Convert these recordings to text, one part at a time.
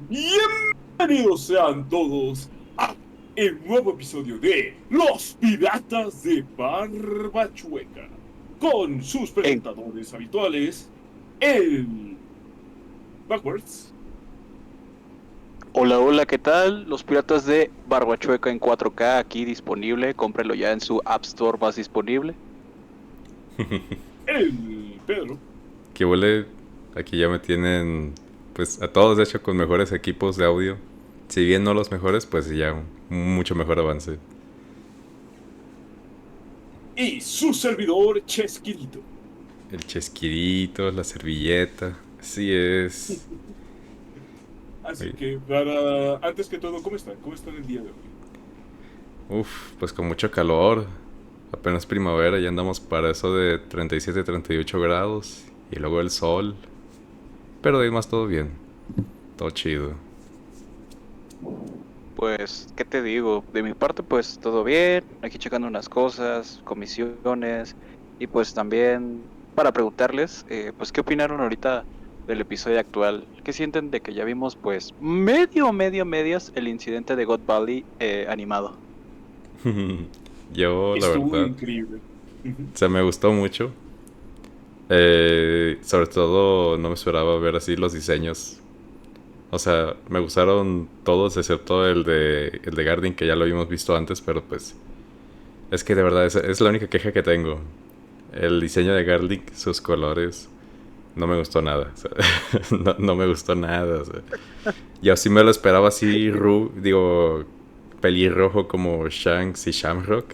Bienvenidos sean todos a el nuevo episodio de Los Piratas de Barbachueca, con sus En- presentadores habituales, el Backwards, Hola, hola, ¿qué tal? Los Piratas de Barbachueca en 4K aquí disponible. Cómprelo ya en su App Store más disponible. el Pedro, Que huele, aquí ya me tienen, pues a todos de hecho con mejores equipos de audio. Si bien no los mejores, pues ya un mucho mejor avance. y su servidor Chesquirito. El chesquirito, la servilleta, así es. Así Oye, que, antes que todo, ¿cómo están? ¿Cómo están el día de hoy? uf, pues con mucho calor. Apenas primavera, ya andamos para eso de 37, 38 grados. Y luego el sol. Pero de ahí más todo bien. Todo chido. Pues, ¿qué te digo? De mi parte, pues todo bien. Aquí checando unas cosas, comisiones. Y pues también para preguntarles, pues, ¿qué opinaron ahorita del episodio actual? ¿Qué sienten de que ya vimos, pues, medias el incidente de God Valley animado? Yo, la Estuvo verdad, increíble. Ujú. o sea, me gustó mucho. Sobre todo no me esperaba ver así los diseños. O sea, me gustaron todos excepto el de Guardian que ya lo habíamos visto antes, pero pues es que de verdad es la única queja que tengo. El diseño de Guardian, sus colores, no me gustó nada. O sea, no me gustó nada. O sea. Yo sí me lo esperaba así, digo, pelirrojo como Shanks y Shamrock.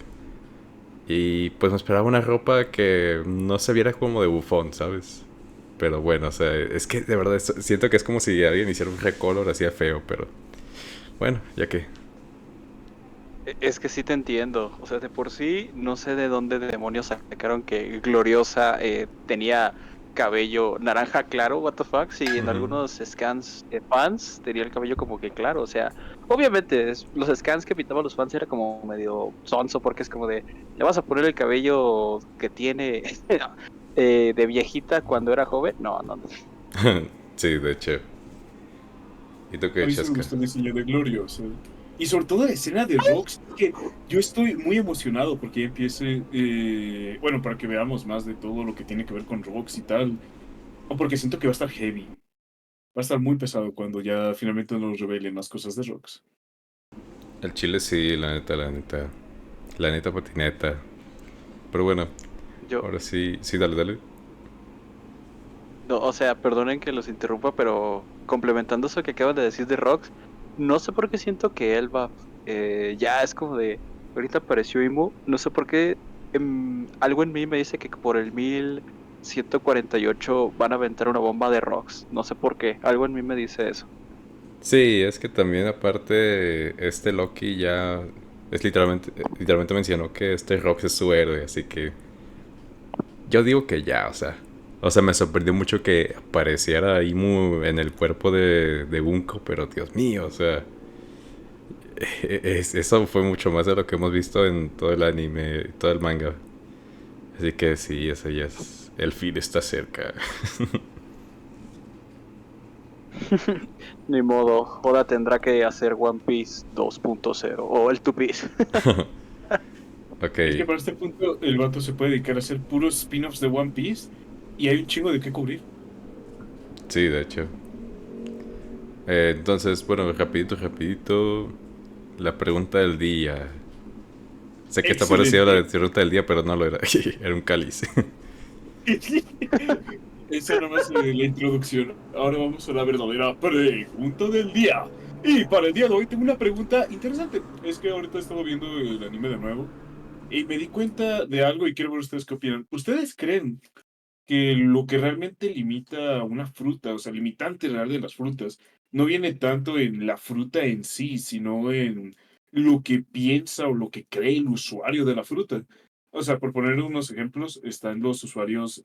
Y pues me esperaba una ropa que no se viera como de bufón, ¿sabes? Pero bueno, o sea, es que de verdad siento que es como si alguien hiciera un recolor así feo, pero bueno, ya que. Es que sí te entiendo, o sea, de por sí no sé de dónde demonios sacaron que Gloriosa tenía cabello naranja claro, what the fuck, si en Ujú. algunos scans fans tenía el cabello como que claro, o sea, obviamente los scans que pintaban los fans era como medio sonso porque es como de, le vas a poner el cabello que tiene de viejita cuando era joven, no, no, no. Sí, de hecho. ¿Y tú A qué, mí sí me Chasca? gustó el diseño de Gloriosa. Y sobre todo la escena de Rox, que yo estoy muy emocionado porque ya empiece, bueno, para que veamos más de todo lo que tiene que ver con Rox y tal. O porque siento que va a estar heavy. Va a estar muy pesado cuando ya finalmente nos revelen más cosas de Rox. El chile sí, la neta, la neta. La neta patineta. Pero bueno, Yo, ahora sí, sí, dale, dale. No, o sea, perdonen que los interrumpa, pero complementando eso que acabas de decir de Rox, no sé por qué siento que Elba ya es como de, ahorita apareció Imu, no sé por qué, algo en mí me dice que por el 1148 van a aventar una bomba de Rox, no sé por qué, algo en mí me dice eso. Sí, es que también aparte este Loki ya es literalmente mencionó que este Rox es su héroe, así que yo digo que ya, o sea, me sorprendió mucho que apareciera Imu en el cuerpo de Bunko, pero Dios mío, o sea, eso fue mucho más de lo que hemos visto en todo el anime, todo el manga. Así que sí, eso ya es, el fin está cerca. Ni modo, Oda tendrá que hacer One Piece 2.0 o el Two Piece. Ok, Es que para este punto el vato se puede dedicar a hacer puros spin-offs de One Piece y hay un chingo de qué cubrir. sí, de hecho. Entonces, bueno, rapidito, la pregunta del día. Sé que está parecida a la de Excelente. tu pregunta del día, pero no lo era. Era un cáliz. Esa nomás es la introducción. Ahora vamos a la verdadera pregunta del día. Y para el día de hoy tengo una pregunta interesante. Es que ahorita he estado viendo el anime de nuevo y me di cuenta de algo y quiero ver ustedes qué opinan. ¿Ustedes creen que lo que realmente limita a una fruta, o sea, limitante real de las frutas, no viene tanto en la fruta en sí, sino en lo que piensa o lo que cree el usuario de la fruta? O sea, por poner unos ejemplos, están los usuarios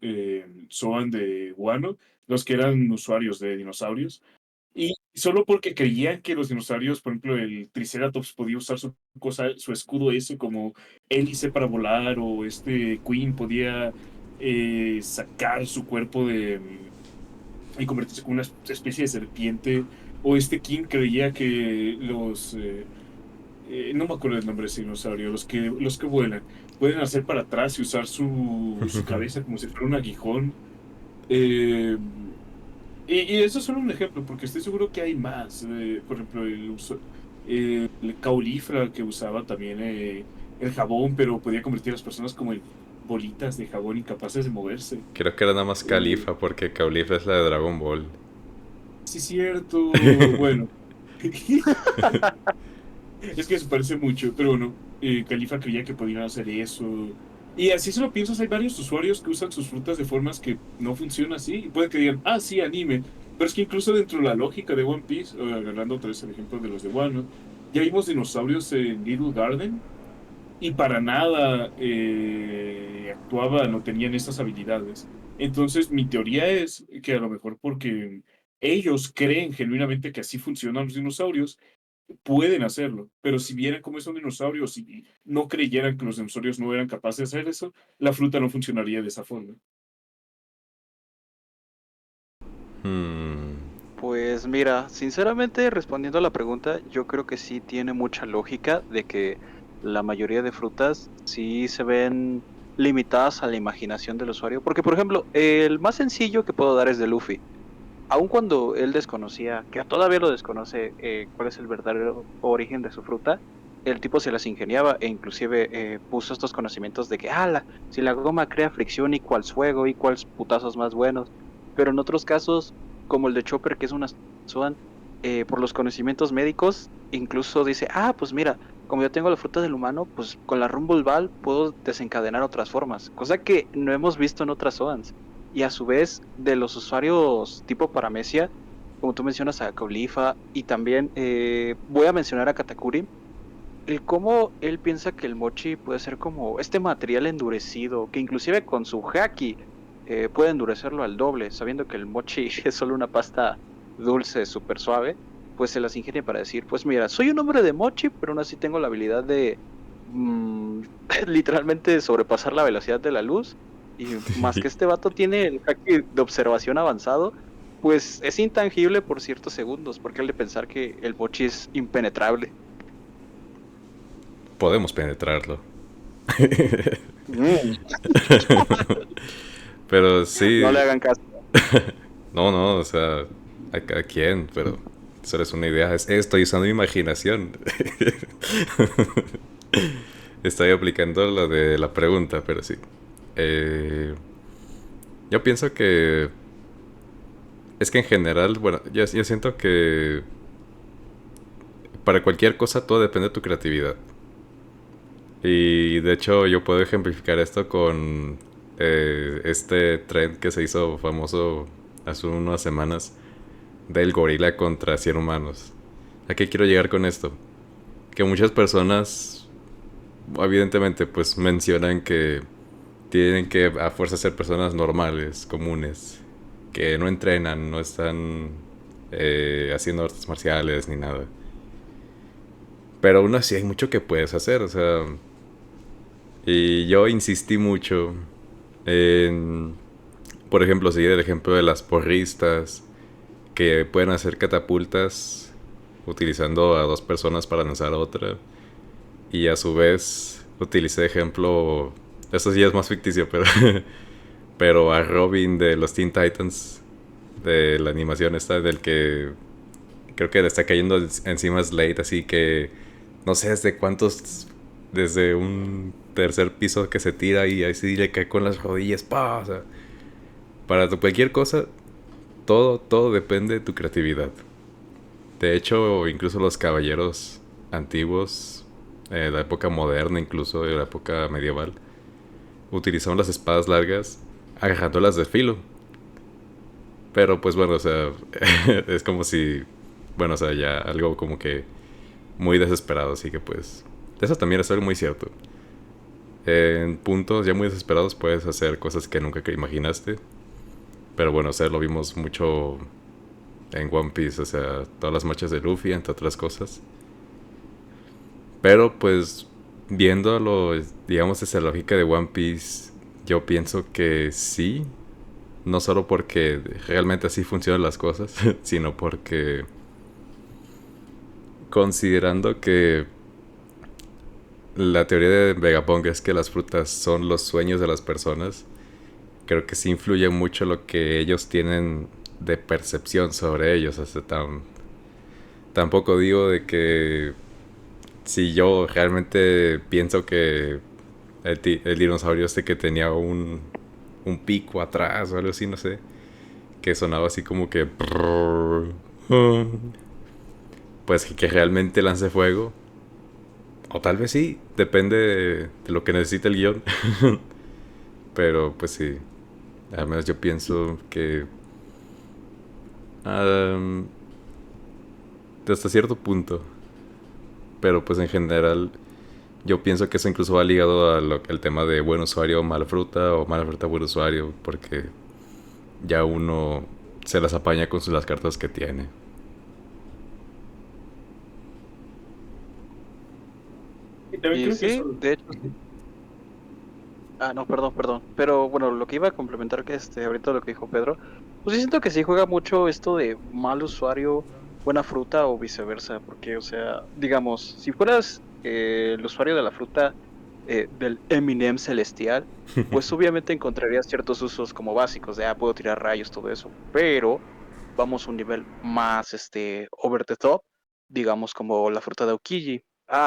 Zoan de Guano, los que eran usuarios de dinosaurios, y solo porque creían que los dinosaurios, por ejemplo, el Triceratops podía usar su cosa, su escudo ese como hélice para volar, o este Queen podía sacar su cuerpo y convertirse en una especie de serpiente. O este King creía que no me acuerdo el nombre de ese dinosaurio, los que vuelan, pueden hacer para atrás y usar su cabeza como si fuera un aguijón. Eh, y eso es solo un ejemplo, porque estoy seguro que hay más. Por ejemplo, el caulifla que usaba también el jabón, pero podía convertir a las personas como en bolitas de jabón incapaces de moverse. Creo que era nada más Eh, Califa, porque Califa es la de Dragon Ball. sí, cierto. Bueno. Es que se parece mucho, pero bueno, Califa creía que podían hacer eso. Y así se lo piensas, hay varios usuarios que usan sus frutas de formas que no funcionan así. Y puede que digan, ah, sí, anime. Pero es que incluso dentro de la lógica de One Piece, agarrando otra vez el ejemplo de los de Wano, ya vimos dinosaurios en Little Garden y para nada actuaban o tenían estas habilidades. Entonces, mi teoría es que a lo mejor porque ellos creen genuinamente que así funcionan los dinosaurios, pueden hacerlo, pero si vieran cómo son dinosaurios y no creyeran que los dinosaurios no eran capaces de hacer eso, la fruta no funcionaría de esa forma. Hmm. Pues mira, sinceramente respondiendo a la pregunta, yo creo que sí tiene mucha lógica de que la mayoría de frutas sí se ven limitadas a la imaginación del usuario. Porque, por ejemplo, el más sencillo que puedo dar es de Luffy. Aun cuando él desconocía, que todavía lo desconoce, cuál es el verdadero origen de su fruta, el tipo se las ingeniaba e inclusive puso estos conocimientos de que, si la goma crea fricción y cuál fuego y cuáles putazos más buenos. Pero en otros casos, como el de Chopper, que es una Swan, por los conocimientos médicos, incluso dice, pues mira, como yo tengo la fruta del humano, pues con la Rumble Ball puedo desencadenar otras formas, cosa que no hemos visto en otras Swans. Y a su vez, de los usuarios tipo paramecia, como tú mencionas a Caulifa, y también voy a mencionar a Katakuri, el cómo él piensa que el mochi puede ser como este material endurecido, que inclusive con su haki puede endurecerlo al doble, sabiendo que el mochi es solo una pasta dulce, súper suave, pues se las ingenia para decir, pues mira, soy un hombre de mochi, pero aún así tengo la habilidad de literalmente sobrepasar la velocidad de la luz, y más que este vato tiene el haki de observación avanzado, pues es intangible por ciertos segundos, porque él de pensar que el mochi es impenetrable. Podemos penetrarlo. Mm. Pero No sí. le hagan caso. No, no, o sea, a quién, pero solo es una idea. Estoy usando mi imaginación. Estoy aplicando lo de la pregunta, pero sí. Eh, yo pienso que es que en general, bueno, yo siento que para cualquier cosa todo depende de tu creatividad. Y de hecho yo puedo ejemplificar esto con este trend que se hizo famoso hace unas semanas del gorila contra 100 humanos. ¿A qué quiero llegar con esto? Que muchas personas, evidentemente, pues mencionan que tienen que a fuerza ser personas normales, comunes, que no entrenan, no están haciendo artes marciales ni nada. Pero aún así hay mucho que puedes hacer, o sea. Y yo insistí mucho en, por ejemplo, seguir el ejemplo de las porristas que pueden hacer catapultas utilizando a dos personas para lanzar a otra. Y a su vez utilicé ejemplo, esto sí es más ficticio, pero pero a Robin de los Teen Titans, de la animación esta, del que creo que le está cayendo encima Slade, así que no sé desde cuántos, desde un tercer piso que se tira y ahí sí le cae con las rodillas, ¡pah! O sea, para cualquier cosa, todo depende de tu creatividad. De hecho, incluso los caballeros antiguos, la época moderna, incluso de la época medieval, utilizaban las espadas largas agarrándolas de filo. Pero pues bueno, o sea, es como si, bueno, o sea, ya algo como que muy desesperado, así que pues, eso también es algo muy cierto. En puntos ya muy desesperados puedes hacer cosas que nunca que imaginaste. Pero bueno, o sea, lo vimos mucho en One Piece, o sea, todas las marchas de Luffy, entre otras cosas. Pero pues, viéndolo, digamos, desde la lógica de One Piece, yo pienso que sí. No solo porque realmente así funcionan las cosas, sino porque considerando que la teoría de Vegapunk es que las frutas son los sueños de las personas, creo que sí influye mucho lo que ellos tienen de percepción sobre ellos. O sea, tampoco digo de que si yo realmente pienso que el dinosaurio este que tenía un pico atrás o algo así, no sé, que sonaba así como que... Pues que realmente lance fuego. O tal vez sí, depende de lo que necesite el guión. Pero pues sí, al menos yo pienso que... Um, hasta cierto punto. Pero pues en general yo pienso que eso incluso va ligado al tema de buen usuario, mala fruta o mala fruta, buen usuario. Porque ya uno se las apaña con las cartas que tiene. Y también Y creo que sí, eso... de hecho, sí. Ah, no, perdón, perdón. Pero bueno, lo que iba a complementar que ahorita lo que dijo Pedro, pues sí siento que sí juega mucho esto de mal usuario, buena fruta o viceversa, porque, o sea, digamos, si fueras el usuario de la fruta del Eminem celestial, pues obviamente encontrarías ciertos usos como básicos de, puedo tirar rayos, todo eso, pero vamos a un nivel más, over the top, digamos como la fruta de Aokiji.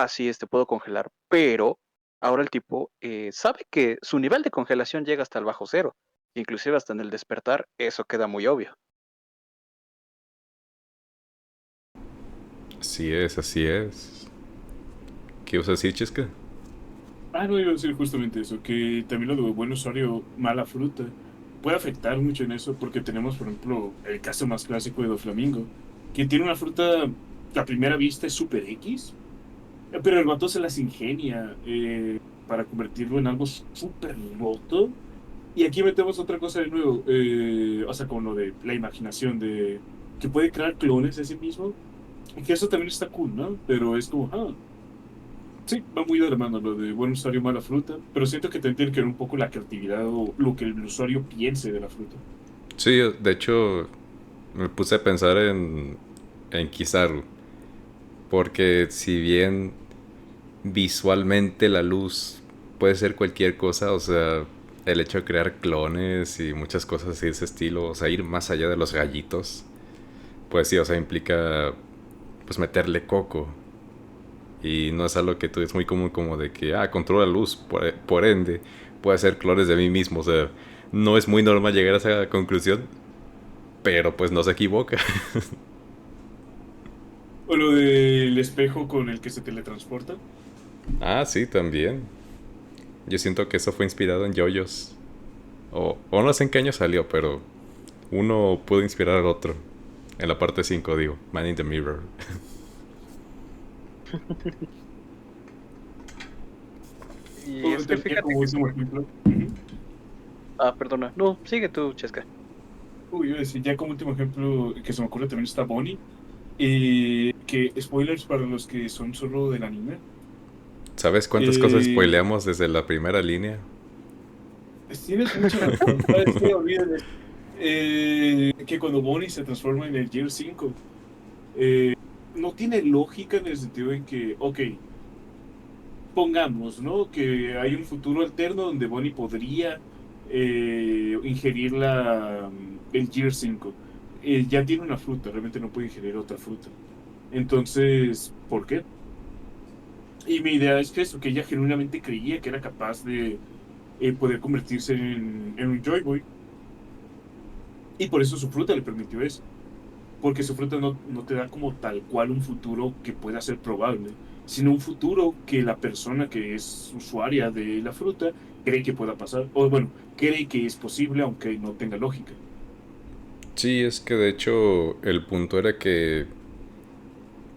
Sí, puedo congelar, pero ahora el tipo sabe que su nivel de congelación llega hasta el bajo cero, inclusive hasta en el despertar, eso queda muy obvio. Así es, así es. ¿Qué vas a decir, Chesca? No, iba a decir justamente eso, que también lo de buen usuario, mala fruta, puede afectar mucho en eso, porque tenemos, por ejemplo, el caso más clásico de Doflamingo, que tiene una fruta, a primera vista es super X, pero el vato se las ingenia para convertirlo en algo súper roto. Y aquí metemos otra cosa de nuevo, o sea, con lo de la imaginación de que puede crear clones de sí mismo, y que eso también está cool, ¿no? Pero es como, sí, va muy de la mano lo de buen usuario, mala fruta, pero siento que también tiene que ver un poco la creatividad o lo que el usuario piense de la fruta. Sí, de hecho, me puse a pensar en Kizaru. Porque si bien visualmente la luz puede ser cualquier cosa, o sea, el hecho de crear clones y muchas cosas así de ese estilo, o sea, ir más allá de los gallitos, pues sí, o sea, implica pues meterle coco. Y no es algo que tú es muy común como de que, controla la luz, por ende, puedo hacer clones de mí mismo, o sea, no es muy normal llegar a esa conclusión, pero pues no se equivoca. O lo del espejo con el que se teletransporta. Sí, también. Yo siento que eso fue inspirado en JoJo's. O no sé en qué año salió, pero uno pudo inspirar al otro. En la parte 5 digo, Man in the Mirror. Y O es que también ya fíjate como que sí. último ejemplo. Perdona. No, sigue tú, Chesca. Uy, iba a decir, ya como último ejemplo que se me ocurre también está Bonnie. Que spoilers para los que son solo del anime. ¿Sabes cuántas cosas Eh, spoileamos desde la primera línea? Tienes mucha razón. ¿Sabes qué? Olvídate. Que cuando Bonnie se transforma en el Gear 5, no tiene lógica en el sentido en que, ok, pongamos, ¿no? Que hay un futuro alterno donde Bonnie podría ingerir el Gear 5. Ya tiene una fruta, realmente no puede ingerir otra fruta. Entonces, ¿por qué? Y mi idea es que eso, que ella genuinamente creía que era capaz de poder convertirse en un Joy Boy. Y por eso su fruta le permitió eso. Porque su fruta no te da como tal cual un futuro que pueda ser probable, sino un futuro que la persona que es usuaria de la fruta cree que pueda pasar, o bueno, cree que es posible aunque no tenga lógica. Sí, es que de hecho el punto era que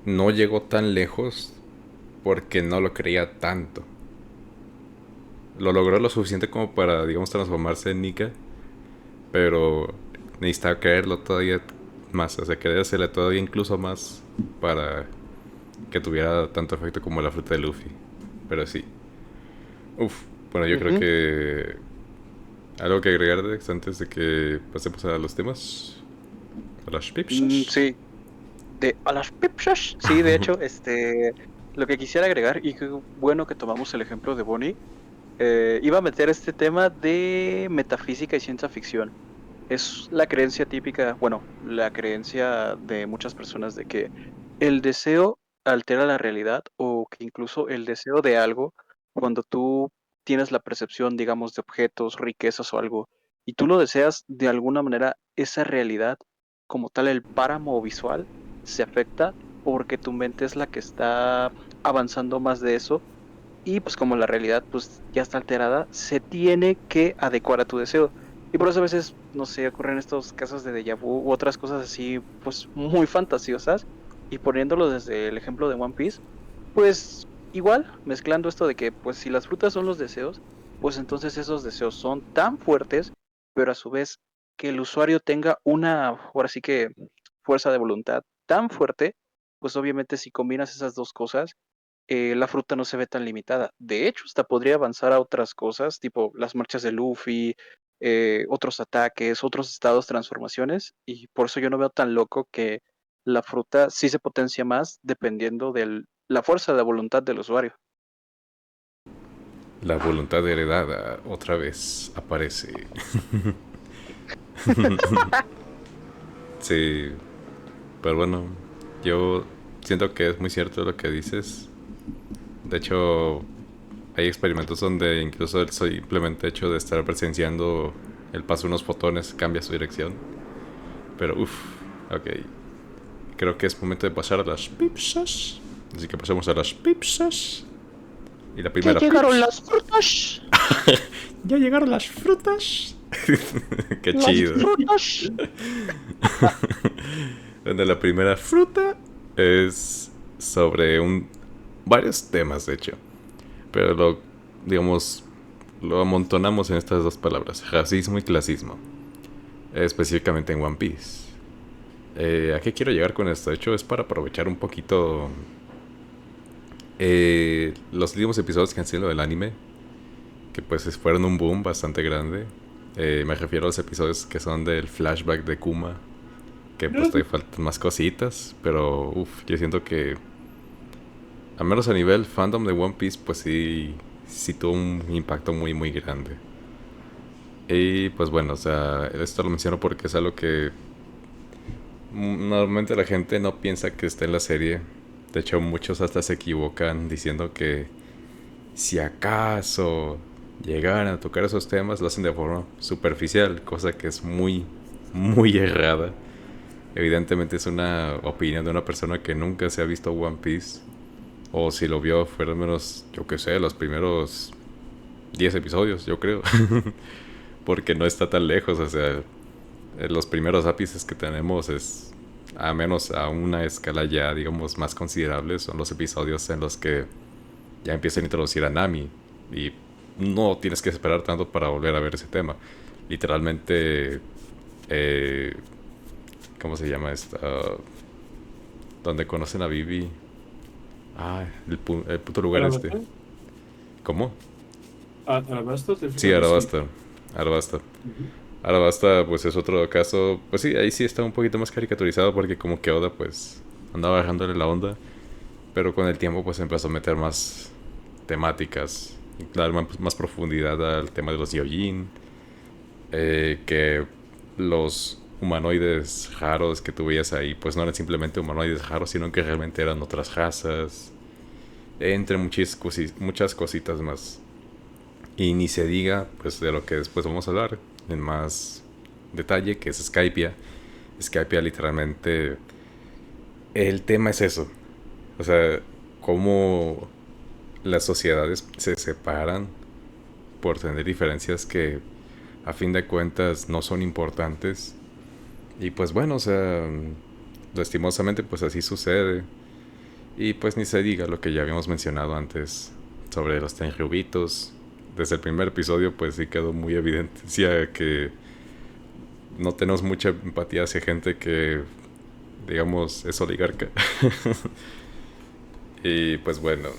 no llegó tan lejos porque no lo creía tanto. Lo logró lo suficiente como para, digamos, transformarse en Nika, pero necesitaba creerlo todavía más, o sea, creérsela todavía incluso más para que tuviera tanto efecto como la fruta de Luffy. Pero sí. Uf, bueno, yo creo Ujú. que ¿Algo que agregar, Dex, antes de que pasemos a los temas? A las pipsas. Sí, de a las pipsas. Sí, de hecho, lo que quisiera agregar, y qué bueno que tomamos el ejemplo de Bonnie, iba a meter este tema de metafísica y ciencia ficción. Es la creencia típica, bueno, la creencia de muchas personas de que el deseo altera la realidad o que incluso el deseo de algo, cuando tú tienes la percepción, digamos, de objetos, riquezas o algo, y tú lo deseas de alguna manera, esa realidad, como tal, el páramo visual, se afecta porque tu mente es la que está avanzando más de eso y pues como la realidad pues ya está alterada, se tiene que adecuar a tu deseo. Y por eso a veces, no sé, ocurren estos casos de déjà vu u otras cosas así, pues muy fantasiosas. Y poniéndolo desde el ejemplo de One Piece, pues igual, mezclando esto de que pues si las frutas son los deseos, pues entonces esos deseos son tan fuertes, pero a su vez que el usuario tenga una, ahora sí que fuerza de voluntad tan fuerte, pues obviamente si combinas esas dos cosas, la fruta no se ve tan limitada. De hecho, hasta podría avanzar a otras cosas, tipo las marchas de Luffy, otros ataques, otros estados, transformaciones, y por eso yo no veo tan loco que la fruta sí se potencia más dependiendo de la fuerza de voluntad del usuario. La voluntad heredada otra vez aparece. Sí, pero bueno, yo siento que es muy cierto lo que dices. De hecho, hay experimentos donde incluso el simplemente hecho de estar presenciando el paso de unos fotones cambia su dirección. Pero uff, ok. Creo que es momento de pasar a las pipsas. Así que pasamos a las pipsas. Y la ¡Ya primera llegaron pips. las frutas! Ya llegaron las frutas. Qué ¡Las chido. frutas! Donde la primera fruta es sobre varios temas, de hecho. Pero digamos, lo amontonamos en estas dos palabras, racismo y clasismo. Específicamente en One Piece. ¿A qué quiero llegar con esto? De hecho, es para aprovechar un poquito los últimos episodios que han sido del anime, que pues fueron un boom bastante grande. Me refiero a los episodios que son del flashback de Kuma, que pues todavía faltan más cositas, pero uff, yo siento que al menos a nivel fandom de One Piece, pues sí tuvo un impacto muy muy grande. Y pues bueno, o sea, esto lo menciono porque es algo que normalmente la gente no piensa que está en la serie. De hecho, muchos hasta se equivocan diciendo que si acaso llegaran a tocar esos temas, lo hacen de forma superficial, cosa que es muy, muy errada. Evidentemente es una opinión de una persona que nunca se ha visto One Piece. O si lo vio, fueron menos, yo que sé, los primeros 10 episodios, yo creo. Porque no está tan lejos, o sea, los primeros ápices que tenemos es, a menos a una escala ya, digamos, más considerable, son los episodios en los que ya empiezan a introducir a Nami. Y no tienes que esperar tanto para volver a ver ese tema. Literalmente, eh, ¿cómo se llama esta? Donde conocen a Vivi. Ah, el puto lugar este. ¿Arabasta? ¿Cómo? ¿Arabasta? ¿Te Sí, refieres? Sí. Arabasta. Arabasta. Ujú. Arabasta, pues es otro caso. Pues sí, ahí sí está un poquito más caricaturizado porque como que Oda, pues, andaba bajándole la onda. Pero con el tiempo, pues empezó a meter más temáticas. Dar más profundidad al tema de los Gyojin. Que los humanoides raros que tú veías ahí, pues no eran simplemente humanoides raros, sino que realmente eran otras razas. Entre muchas cositas más. Y ni se diga, pues, de lo que después vamos a hablar en más detalle, que es Skypiea. Skypiea literalmente... El tema es eso. O sea, cómo las sociedades se separan por tener diferencias que a fin de cuentas no son importantes. Y pues bueno, o sea, lastimosamente pues así sucede. Y pues ni se diga lo que ya habíamos mencionado antes sobre los tenryubitos. Desde el primer episodio pues sí quedó muy evidente que no tenemos mucha empatía hacia gente que, digamos, es oligarca. Y pues bueno,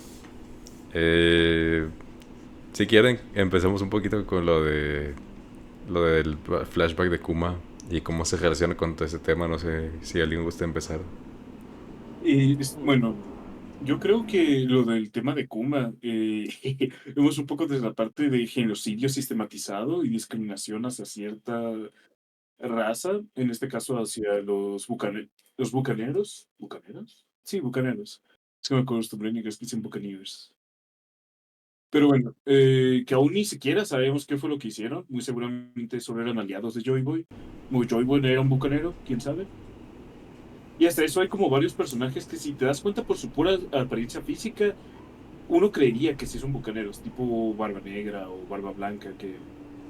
eh, si quieren empecemos un poquito con lo de lo del flashback de Kuma y cómo se relaciona con todo ese tema. No sé si alguien gusta empezar. Bueno, yo creo que lo del tema de Kuma, vemos un poco desde la parte de genocidio sistematizado y discriminación hacia cierta raza, en este caso hacia los bucaneros. ¿Bucaneros? Sí, bucaneros. Es que me acostumbré en inglés que dicen buccaneers. Pero bueno, que aún ni siquiera sabemos qué fue lo que hicieron. Muy seguramente solo eran aliados de Joy Boy. Muy Joy Boy era un bucanero, quién sabe. Y hasta eso hay como varios personajes que si te das cuenta por su pura apariencia física, uno creería que sí son bucaneros, tipo Barba Negra o Barba Blanca, que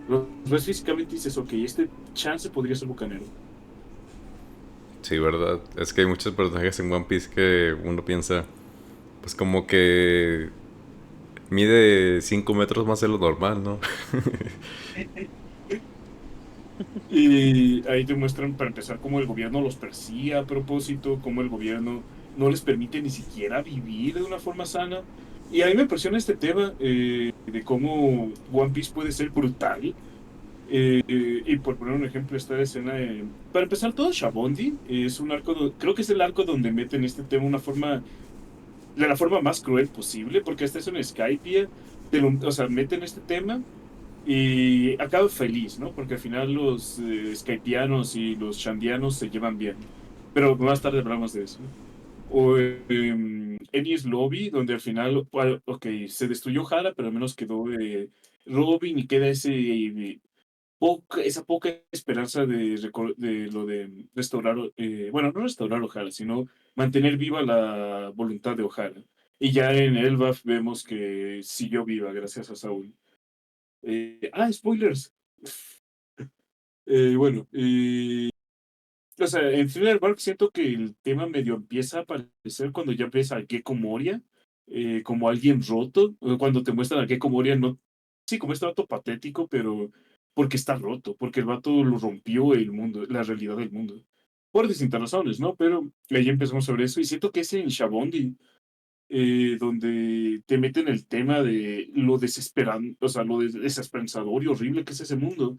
los ves físicamente y dices, ok, este chance podría ser bucanero. Sí, ¿verdad? Es que hay muchos personajes en One Piece que uno piensa, pues como que mide 5 metros más de lo normal, ¿no? Y ahí te muestran, para empezar, cómo el gobierno los persigue a propósito, cómo el gobierno no les permite ni siquiera vivir de una forma sana. Y a mí me impresiona este tema de cómo One Piece puede ser brutal. Y por poner un ejemplo, esta escena, para empezar, todo Shabondi es un arco, creo que es el arco donde meten este tema de la forma más cruel posible, porque esta es una Skypiea, o sea, meten este tema y acaba feliz, ¿no? Porque al final los Skypianos y los Shandianos se llevan bien. Pero más tarde hablamos de eso. O Enies Lobby, donde al final, bueno, ok, se destruyó Hara, pero al menos quedó Robin y queda esa poca esperanza de lo de restaurar, bueno, no restaurar O'Hara, sino mantener viva la voluntad de O'Hara. Y ya en Elbaf vemos que siguió viva gracias a Saúl. Spoilers. Bueno, o sea, en Thriller Bark siento que el tema medio empieza a aparecer cuando ya ves a Gecko Moria como alguien roto, o cuando te muestran a Gecko Moria, no, sí, como este vato patético, pero porque está roto, porque el vato lo rompió el mundo, la realidad del mundo. Por distintas razones, ¿no? Pero ahí empezamos sobre eso y siento que es en Shabondi donde te meten el tema de lo desesperante, o sea, lo desesperanzador y horrible que es ese mundo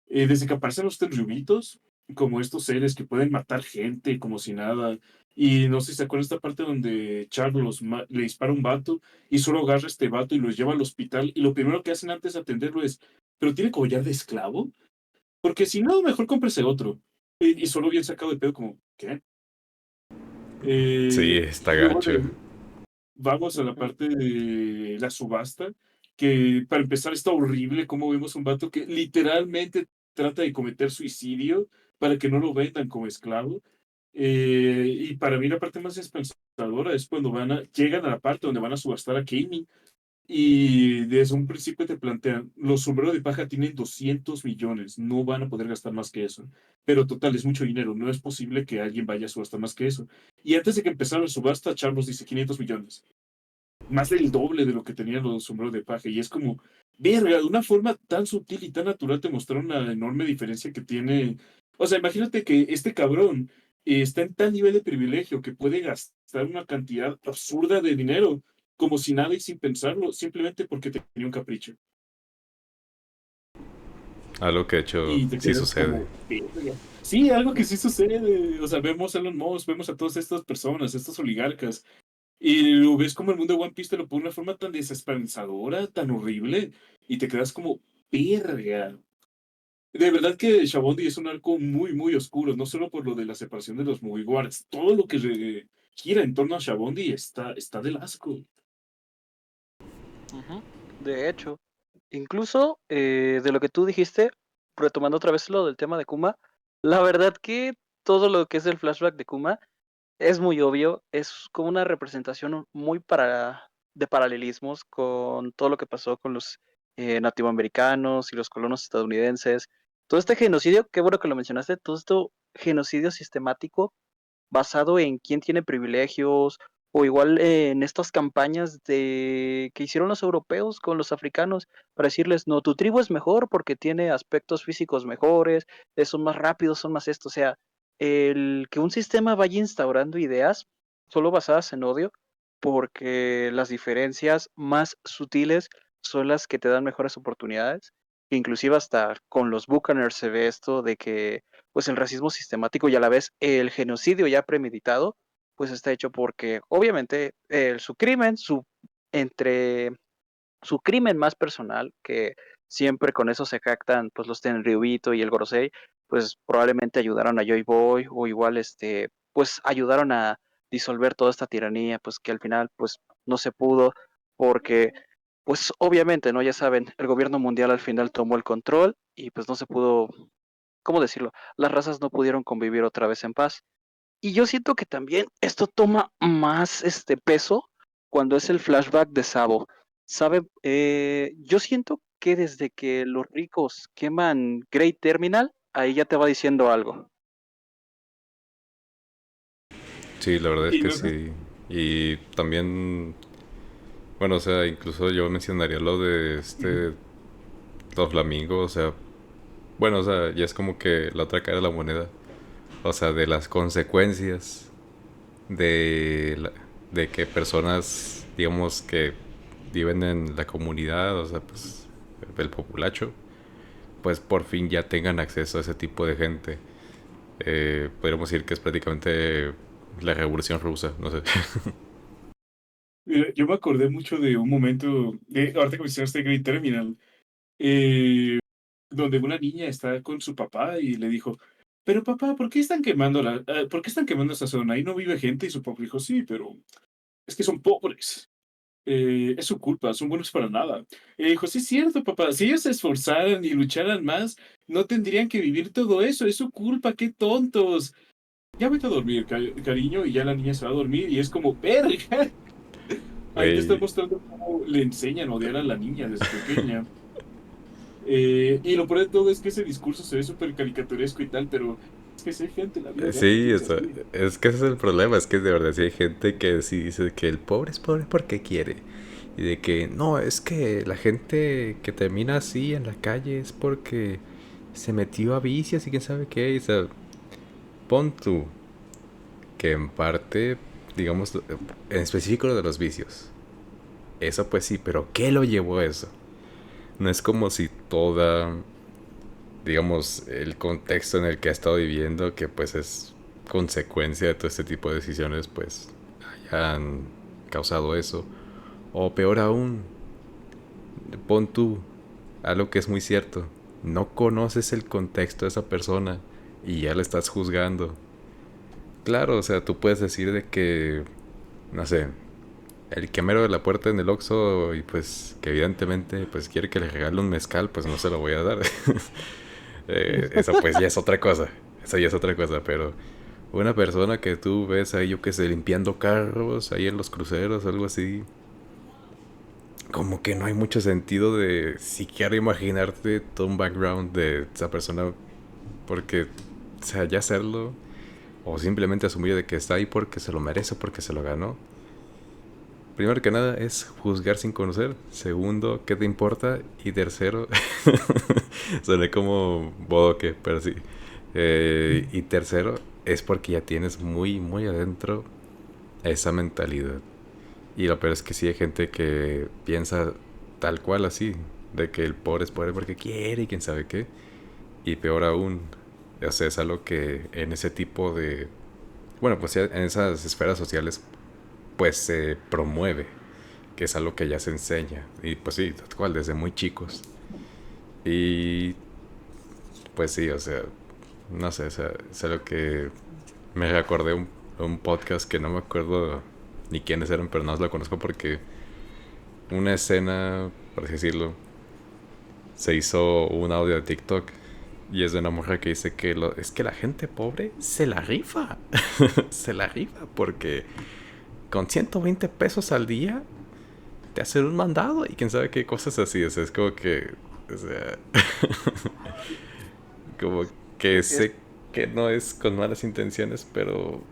desde que aparecen los tenryubitos, como estos seres que pueden matar gente como si nada. Y no sé si se acuerdan esta parte donde Charles le dispara a un vato y solo agarra a este vato y los lleva al hospital. Y lo primero que hacen antes de atenderlo es, ¿pero tiene collar de esclavo? Porque si no, mejor cómprese otro. Y solo bien sacado de pedo, como, ¿qué? Sí, está Y luego gacho. vamos a la parte de la subasta, que para empezar está horrible cómo vemos un vato que literalmente trata de cometer suicidio para que no lo vendan como esclavo. Y para mí la parte más desesperanzadora es cuando llegan a la parte donde van a subastar a Kami y desde un principio te plantean, los sombreros de paja tienen 200 millones, no van a poder gastar más que eso. Pero total, es mucho dinero, no es posible que alguien vaya a subastar más que eso. Y antes de que empezara la subasta, Charles dice 500 millones, más del doble de lo que tenían los sombreros de paja. Y es como, verga, de una forma tan sutil y tan natural te mostraron la enorme diferencia que tiene. O sea, imagínate que este cabrón está en tal nivel de privilegio que puede gastar una cantidad absurda de dinero, como si nada y sin pensarlo, simplemente porque tenía un capricho. Algo que de hecho Y te sí quedas sucede. como, verga. Sí, algo que sí sucede. O sea, vemos a Elon Musk, vemos a todas estas personas, estos oligarcas, y lo ves como el mundo de One Piece te lo pone de una forma tan desesperanzadora, tan horrible, y te quedas como, verga. De verdad que Shabondi es un arco muy, muy oscuro, no solo por lo de la separación de los Mugiwaras, todo lo que gira en torno a Shabondi está del asco. Ujú. De hecho, incluso de lo que tú dijiste, retomando otra vez lo del tema de Kuma, la verdad que todo lo que es el flashback de Kuma es muy obvio, es como una representación muy de paralelismos con todo lo que pasó con los nativoamericanos y los colonos estadounidenses. Todo este genocidio, qué bueno que lo mencionaste, todo esto genocidio sistemático basado en quién tiene privilegios, o igual en estas campañas que hicieron los europeos con los africanos para decirles, no, tu tribu es mejor porque tiene aspectos físicos mejores, son más rápidos, son más esto, o sea, el que un sistema vaya instaurando ideas solo basadas en odio, porque las diferencias más sutiles son las que te dan mejores oportunidades. que inclusive hasta con los Buccaneers se ve esto de que pues el racismo sistemático y a la vez el genocidio ya premeditado, pues está hecho porque obviamente su crimen, entre su crimen más personal, que siempre con eso se jactan pues los Tenryubito y el Gorosei, pues probablemente ayudaron a Joy Boy o igual pues ayudaron a disolver toda esta tiranía, pues que al final pues no se pudo porque pues obviamente, ¿no? Ya saben, el gobierno mundial al final tomó el control y pues no se pudo, ¿cómo decirlo? Las razas no pudieron convivir otra vez en paz. Y yo siento que también esto toma más peso cuando es el flashback de Sabo. ¿Sabe? Yo siento que desde que los ricos queman Great Terminal, ahí ya te va diciendo algo. Sí, la verdad es Y que no sé, sí. Y también, bueno, o sea, incluso yo mencionaría lo de ujú. los flamingos, o sea, bueno, o sea, ya es como que la otra cara de la moneda, o sea, de las consecuencias de, de que personas, digamos, que viven en la comunidad, o sea, pues, el populacho, pues por fin ya tengan acceso a ese tipo de gente. Podríamos decir que es prácticamente la revolución rusa, no sé. Mira, yo me acordé mucho de un momento, ahorita que mencionaste Great Terminal, eh, donde una niña está con su papá y le dijo, pero papá, ¿por qué están quemando por qué están quemando esa zona? Ahí no vive gente. Y su papá dijo, sí, pero es que son pobres. Es su culpa, son buenos para nada. Y dijo, sí es cierto, papá, si ellos se esforzaran y lucharan más, no tendrían que vivir todo eso, es su culpa, qué tontos. Ya vete a dormir, cariño, y ya la niña se va a dormir y es como, verga. Ahí te está Güey, mostrando cómo le enseñan a odiar a la niña desde pequeña. Y lo peor de todo es que ese discurso se ve súper caricaturesco y tal, pero es que si hay gente en la vida real que sí, o piensa sea, así. es que ese es el problema, es que de verdad sí hay gente que sí dice que el pobre es pobre porque quiere. Y de que no, es que la gente que termina así en la calle es porque se metió a vicios y quién sabe qué. O sea, pon tú que en parte, digamos, en específico lo de los vicios. Eso pues sí, pero ¿qué lo llevó a eso? No es como si toda, digamos, el contexto en el que ha estado viviendo, que pues es consecuencia de todo este tipo de decisiones, pues hayan causado eso. O peor aún, pon tú algo que es muy cierto. No conoces el contexto de esa persona y ya la estás juzgando. Claro, o sea, tú puedes decir de que, no sé, el quemero de la puerta en el Oxxo y pues que evidentemente pues quiere que le regale un mezcal, pues no se lo voy a dar. Eso pues ya es otra cosa. Eso ya es otra cosa, pero una persona que tú ves ahí, yo que sé, limpiando carros, ahí en los cruceros, algo así, como que no hay mucho sentido de siquiera imaginarte todo un background de esa persona, porque, o sea, ya hacerlo, o simplemente asumir de que está ahí porque se lo merece, porque se lo ganó. Primero que nada es juzgar sin conocer. Segundo, ¿qué te importa? Y tercero, suena como bodoque, pero sí. Y tercero, es porque ya tienes muy, muy adentro esa mentalidad. Y lo peor es que sí hay gente que piensa tal cual así, de que el pobre es pobre porque quiere y quién sabe qué. Y peor aún, o sea, es algo que en ese tipo de... Bueno, pues ya en esas esferas sociales, pues se promueve, que es algo que ya se enseña. Y pues sí, tal cual, desde muy chicos. Y pues sí, o sea, no sé, o sea, es algo que me recordé un podcast que no me acuerdo ni quiénes eran, pero no lo conozco porque una escena, por así decirlo, se hizo un audio de TikTok y es de una mujer que dice que es que la gente pobre se la rifa. Se la rifa porque con 120 pesos al día te hacen un mandado y quién sabe qué cosas así. O sea, es como que, o sea, como que Es, sé que no es con malas intenciones, pero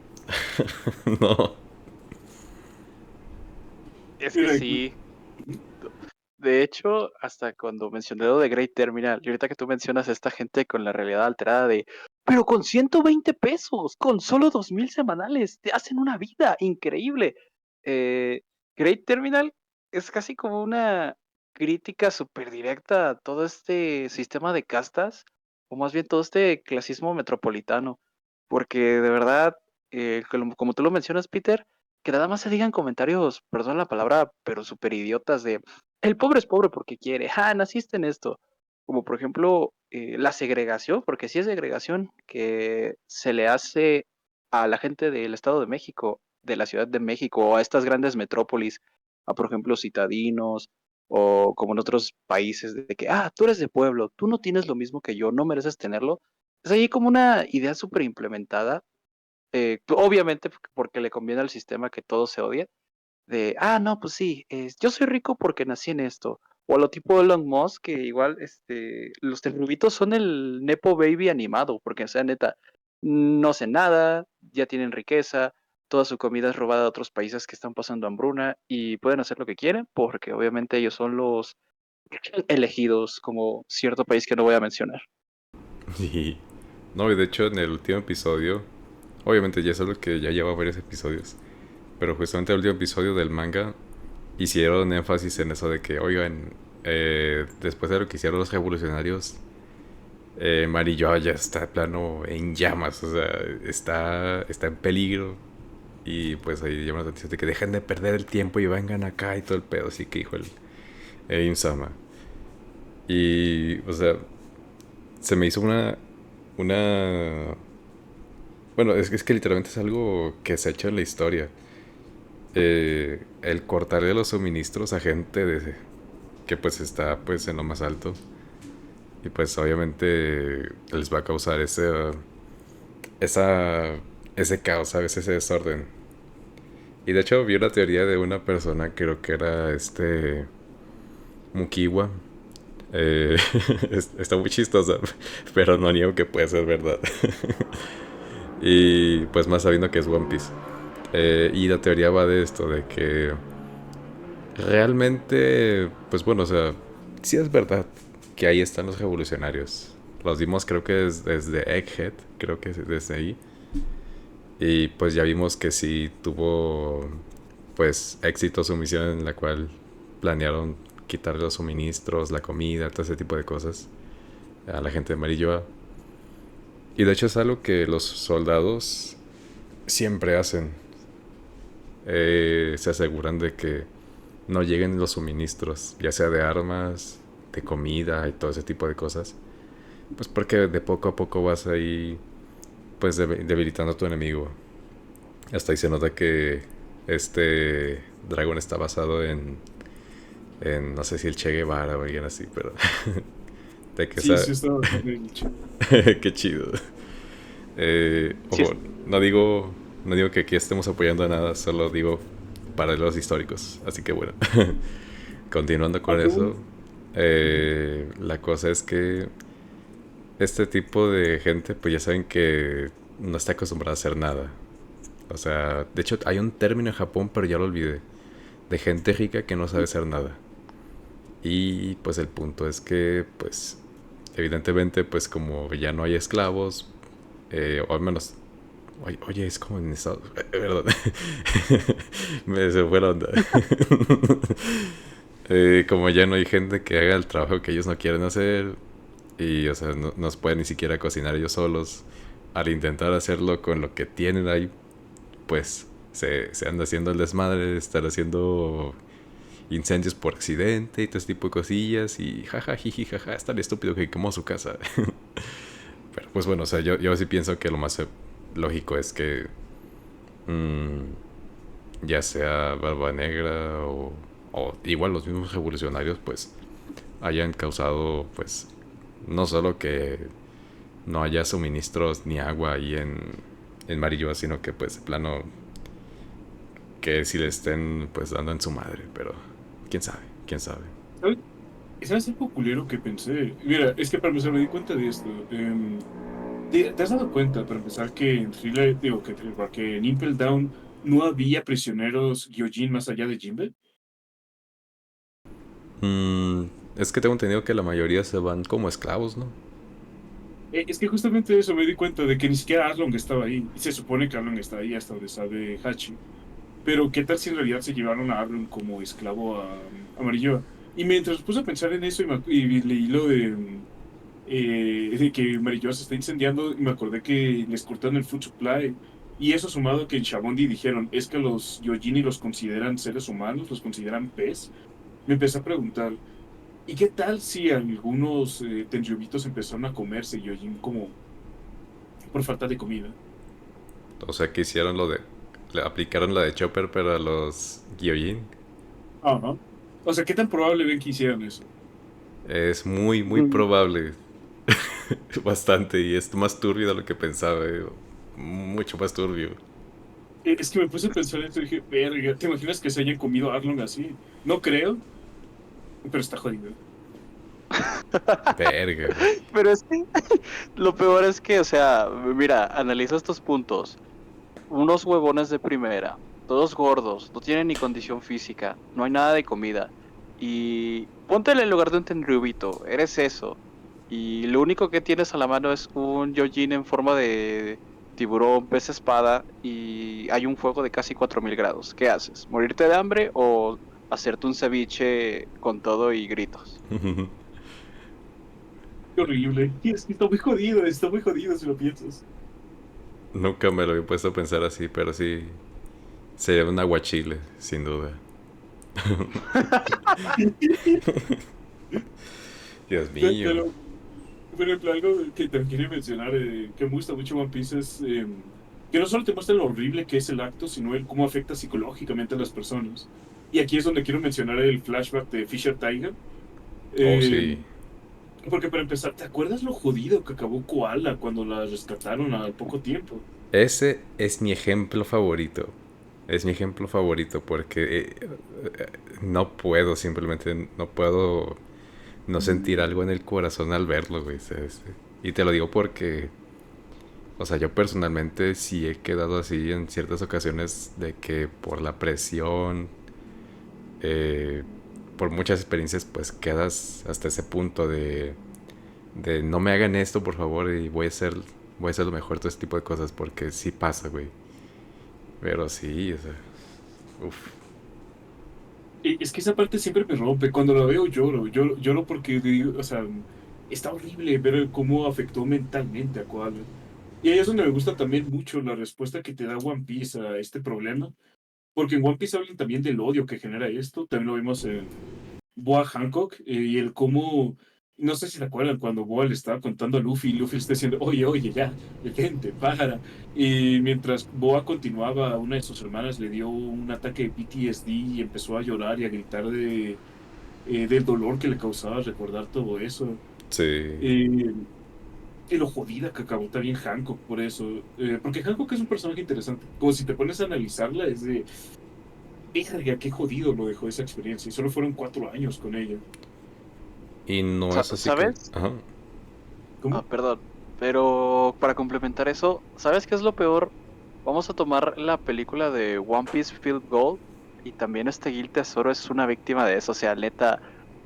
no. es que Mira, sí. De hecho, hasta cuando mencioné lo de Great Terminal, y ahorita que tú mencionas a esta gente con la realidad alterada de, pero con 120 pesos, con solo 2000 semanales, te hacen una vida increíble. Eh, Great Terminal es casi como una. crítica súper directa a todo este sistema de castas, o más bien todo este clasismo metropolitano, porque de verdad, como tú lo mencionas, Peter, que nada más se digan comentarios, perdón la palabra, pero súper idiotas de, el pobre es pobre porque quiere, naciste en esto, como por ejemplo la segregación, porque sí es segregación que se le hace a la gente del Estado de México, de la Ciudad de México, o a estas grandes metrópolis, a por ejemplo citadinos, o como en otros países, de que, tú eres de pueblo, tú no tienes lo mismo que yo, no mereces tenerlo. Es ahí como una idea súper implementada, obviamente porque le conviene al sistema que todo se odie, de, no, pues sí, yo soy rico porque nací en esto. O a lo tipo Elon Musk, que igual, los terrubitos son el Nepo Baby animado, porque, o sea, neta, no hacen nada, ya tienen riqueza, toda su comida es robada de otros países que están pasando hambruna y pueden hacer lo que quieren, porque obviamente ellos son los elegidos, como cierto país que no voy a mencionar. Y no, y de hecho en el último episodio, obviamente ya es algo que ya lleva varios episodios, pero justamente el último episodio del manga hicieron énfasis en eso de que, oigan, después de lo que hicieron los revolucionarios, Marillo ya está de plano en llamas, o sea, está en peligro. Y pues ahí llaman la atención de que dejen de perder el tiempo y vengan acá y todo el pedo, así que dijo el Insama. Y, o sea, se me hizo una... Bueno, es que literalmente es algo que se ha hecho en la historia. El cortarle los suministros a gente que pues está pues en lo más alto. Y pues obviamente les va a causar esa, ese caos, ¿sabes? Ese desorden. Y de hecho vi una teoría de una persona, creo que era Mukiwa. Eh, está muy chistosa, pero no niego que puede ser verdad. Y pues más sabiendo que es One Piece. Y la teoría va de esto, de que realmente, pues bueno, o sea, sí es verdad que ahí están los revolucionarios. Los vimos creo que desde Egghead, creo que es desde ahí. Y pues ya vimos que sí tuvo pues éxito su misión en la cual planearon quitarle los suministros, la comida, todo ese tipo de cosas a la gente de Amarillo. Y de hecho es algo que los soldados siempre hacen. Se aseguran de que no lleguen los suministros, ya sea de armas, de comida y todo ese tipo de cosas. Pues porque de poco a poco vas ahí pues debilitando a tu enemigo. Hasta ahí se nota que este dragón está basado en no sé si el Che Guevara o alguien así, pero de que Sí, sí, está bastante dicho. qué chido. Sí, Ojo, no digo que aquí estemos apoyando a nada, solo digo paralelos históricos. Así que bueno, continuando con Qué bueno. eso, la cosa es que este tipo de gente, pues ya saben que no está acostumbrada a hacer nada. O sea, de hecho hay un término en Japón, pero ya lo olvidé, de gente rica que no sabe hacer nada. Y pues el punto es que, pues, evidentemente, pues como ya no hay esclavos, o al menos, oye, es como en Estados Unidos, ¿verdad? Se fue la onda. Como ya no hay gente que haga el trabajo que ellos no quieren hacer, y, o sea, no se pueden ni siquiera cocinar ellos solos, al intentar hacerlo con lo que tienen ahí, pues se anda haciendo el desmadre de estar haciendo incendios por accidente y todo ese tipo de cosillas. Y jaja, jiji, jaja, es tan estúpido que quemó su casa. Pero pues bueno, o sea, yo sí pienso que lo más lógico es que ya sea Barba Negra o igual los mismos revolucionarios, pues hayan causado, pues, no solo que no haya suministros ni agua ahí en Marilloa, sino que pues de plano que si le estén pues dando en su madre, pero quién sabe, quién sabe. ¿Sabes? ¿Sabes algo culero que pensé? Mira, es que para empezar me di cuenta de esto. ¿Te has dado cuenta, para empezar, que en Thriller, digo, que en Impel Down no había prisioneros Gyojin más allá de Jinbe? Mm, es que tengo entendido que la mayoría se van como esclavos, ¿no? Es que justamente eso me di cuenta de que ni siquiera Arlong estaba ahí. Y se supone que Arlong está ahí hasta donde sabe Hachi. Pero ¿qué tal si en realidad se llevaron a Arlong como esclavo a Amarillo? Y mientras puse a pensar en eso y leí lo de que Marijoa se está incendiando, y me acordé que les cortaron el food supply. Y eso sumado a que en Shabondi dijeron, es que los Yojini los consideran seres humanos, los consideran pez. Me empecé a preguntar, ¿y qué tal si algunos tenryubitos empezaron a comerse Yojin como por falta de comida? O sea, que hicieron lo de... Le aplicaron la de Chopper para los Gyojin. Ajá. O sea, ¿qué tan probable ven que hicieran eso? Es muy, muy probable. Bastante. Y es más turbio de lo que pensaba. Mucho más turbio. Es que me puse a pensar en eso y dije, verga, ¿te imaginas que se hayan comido a Arlong así? No creo, pero está jodido. Verga, güey. Pero es que lo peor es que, o sea, mira, analiza estos puntos. Unos huevones de primera, todos gordos, no tienen ni condición física, no hay nada de comida. Y ponte en el lugar de un tenryubito, eres eso. Y lo único que tienes a la mano es un Yojin en forma de tiburón, pez espada, y hay un fuego de casi 4000 grados. ¿Qué haces? ¿Morirte de hambre o hacerte un ceviche con todo y gritos? Qué horrible. Y es que está muy jodido si lo piensas. Nunca me lo había puesto a pensar así, pero sí. Sería un aguachile, sin duda. Dios mío. Pero, pero en plan, algo que te quiero mencionar, que me gusta mucho One Piece es que no solo te muestra lo horrible que es el acto, sino el cómo afecta psicológicamente a las personas. Y aquí es donde quiero mencionar el flashback de Fisher Tiger. Oh, Eh, sí. Porque para empezar, ¿te acuerdas lo jodido que acabó Koala cuando la rescataron al poco tiempo? Ese es mi ejemplo favorito. Es mi ejemplo favorito porque no puedo, simplemente no puedo no sentir algo en el corazón al verlo, güey. ¿Sabes? Y te lo digo porque, o sea, yo personalmente sí he quedado así en ciertas ocasiones de que por la presión, eh, por muchas experiencias, pues quedas hasta ese punto de no me hagan esto, por favor, y voy a hacer lo mejor, todo ese tipo de cosas, porque sí pasa, güey. Pero sí, o sea, uff. Es que esa parte siempre me rompe. Cuando la veo lloro porque, o sea, está horrible ver cómo afectó mentalmente a Koala. Y ahí es donde me gusta también mucho la respuesta que te da One Piece a este problema. Porque en One Piece hablan también del odio que genera esto. También lo vimos en Boa Hancock y el cómo, no sé si se acuerdan cuando Boa le estaba contando a Luffy y Luffy le está diciendo, oye, oye, ya, detente, para. Y mientras Boa continuaba, una de sus hermanas le dio un ataque de PTSD y empezó a llorar y a gritar del dolor que le causaba recordar todo eso. Sí. Eh, y lo jodida que acabó también Hancock por eso. Porque Hancock es un personaje interesante. Como si te pones a analizarla, es de, verga, qué jodido lo dejó esa experiencia. Y solo fueron 4 años con ella. Y no es así que... ¿Sabes? Ajá. ¿Cómo? Perdón, pero para complementar eso, ¿sabes qué es lo peor? Vamos a tomar la película de One Piece Field Gold y también este Gil Tesoro es una víctima de eso, o sea, neta,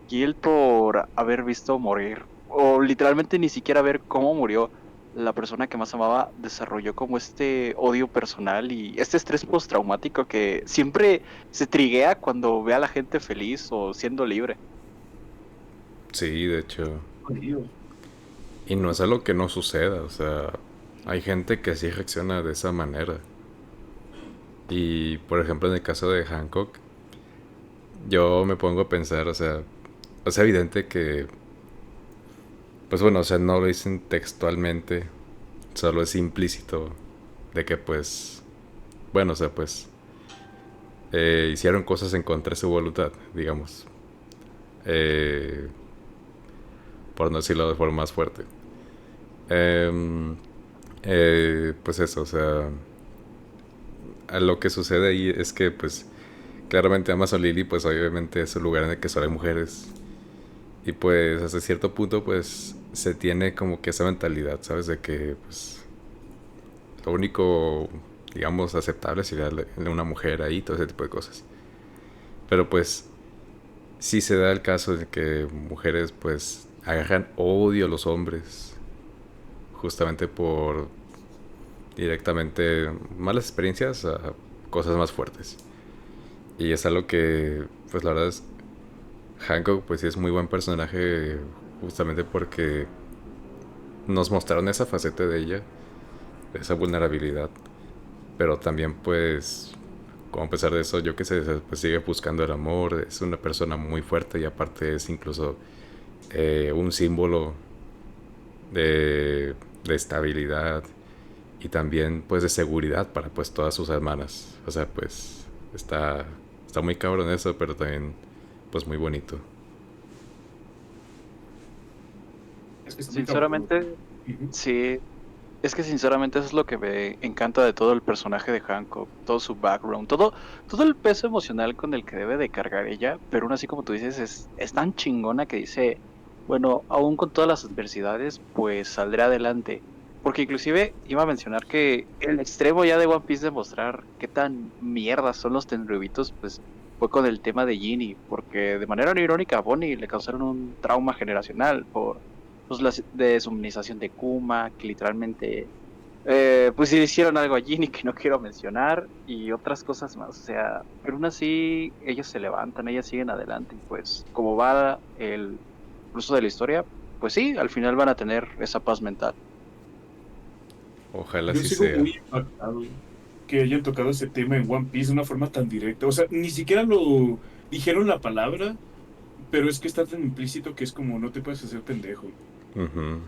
Gil por haber visto morir, o literalmente ni siquiera ver cómo murió la persona que más amaba, desarrolló como este odio personal y este estrés postraumático que siempre se triguea cuando ve a la gente feliz o siendo libre. Sí, de hecho. Jodido. Y no es algo que no suceda, o sea, hay gente que sí reacciona de esa manera. Y, por ejemplo, en el caso de Hancock, yo me pongo a pensar, o sea, es evidente que, pues bueno, o sea, no lo dicen textualmente, solo es implícito de que, pues, bueno, o sea, pues, hicieron cosas en contra de su voluntad, digamos. Eh, por no decirlo de forma más fuerte. Pues eso, o sea, a lo que sucede ahí es que, pues, claramente Amazon Lily, pues obviamente es un lugar en el que solo hay mujeres. Y pues hasta cierto punto, pues, se tiene como que esa mentalidad, ¿sabes? De que, pues, lo único, digamos, aceptable sería una mujer ahí, todo ese tipo de cosas. Pero pues, sí se da el caso de que mujeres, pues, agarran odio a los hombres. Justamente por directamente malas experiencias a cosas más fuertes. Y es algo que, pues la verdad es, Hancock pues sí es muy buen personaje justamente porque nos mostraron esa faceta de ella, esa vulnerabilidad, pero también pues como a pesar de eso yo que sé, pues sigue buscando el amor, es una persona muy fuerte y aparte es incluso un símbolo de estabilidad y también pues de seguridad para pues todas sus hermanas. O sea, pues está muy cabrón eso, pero también pues muy bonito. Es que está muy cabrón. Sinceramente, Ujú. sí. Es que sinceramente eso es lo que me encanta de todo el personaje de Hancock, todo su background, todo el peso emocional con el que debe de cargar ella, pero aún así como tú dices, es tan chingona que dice, bueno, aún con todas las adversidades, pues saldré adelante. Porque inclusive iba a mencionar que el extremo ya de One Piece de mostrar qué tan mierdas son los tenryubitos, pues fue con el tema de Ginny, porque de manera no irónica a Bonnie le causaron un trauma generacional por pues la deshumanización de Kuma, que literalmente pues sí hicieron algo allí ni que no quiero mencionar y otras cosas más, o sea, pero aún así ellos se levantan, ellas siguen adelante y pues como va el curso de la historia, pues sí, al final van a tener esa paz mental. Ojalá Yo sí sigo sea. muy impactado que hayan tocado ese tema en One Piece de una forma tan directa. O sea, ni siquiera lo dijeron la palabra, pero es que está tan implícito que es como no te puedes hacer pendejo. Ujú.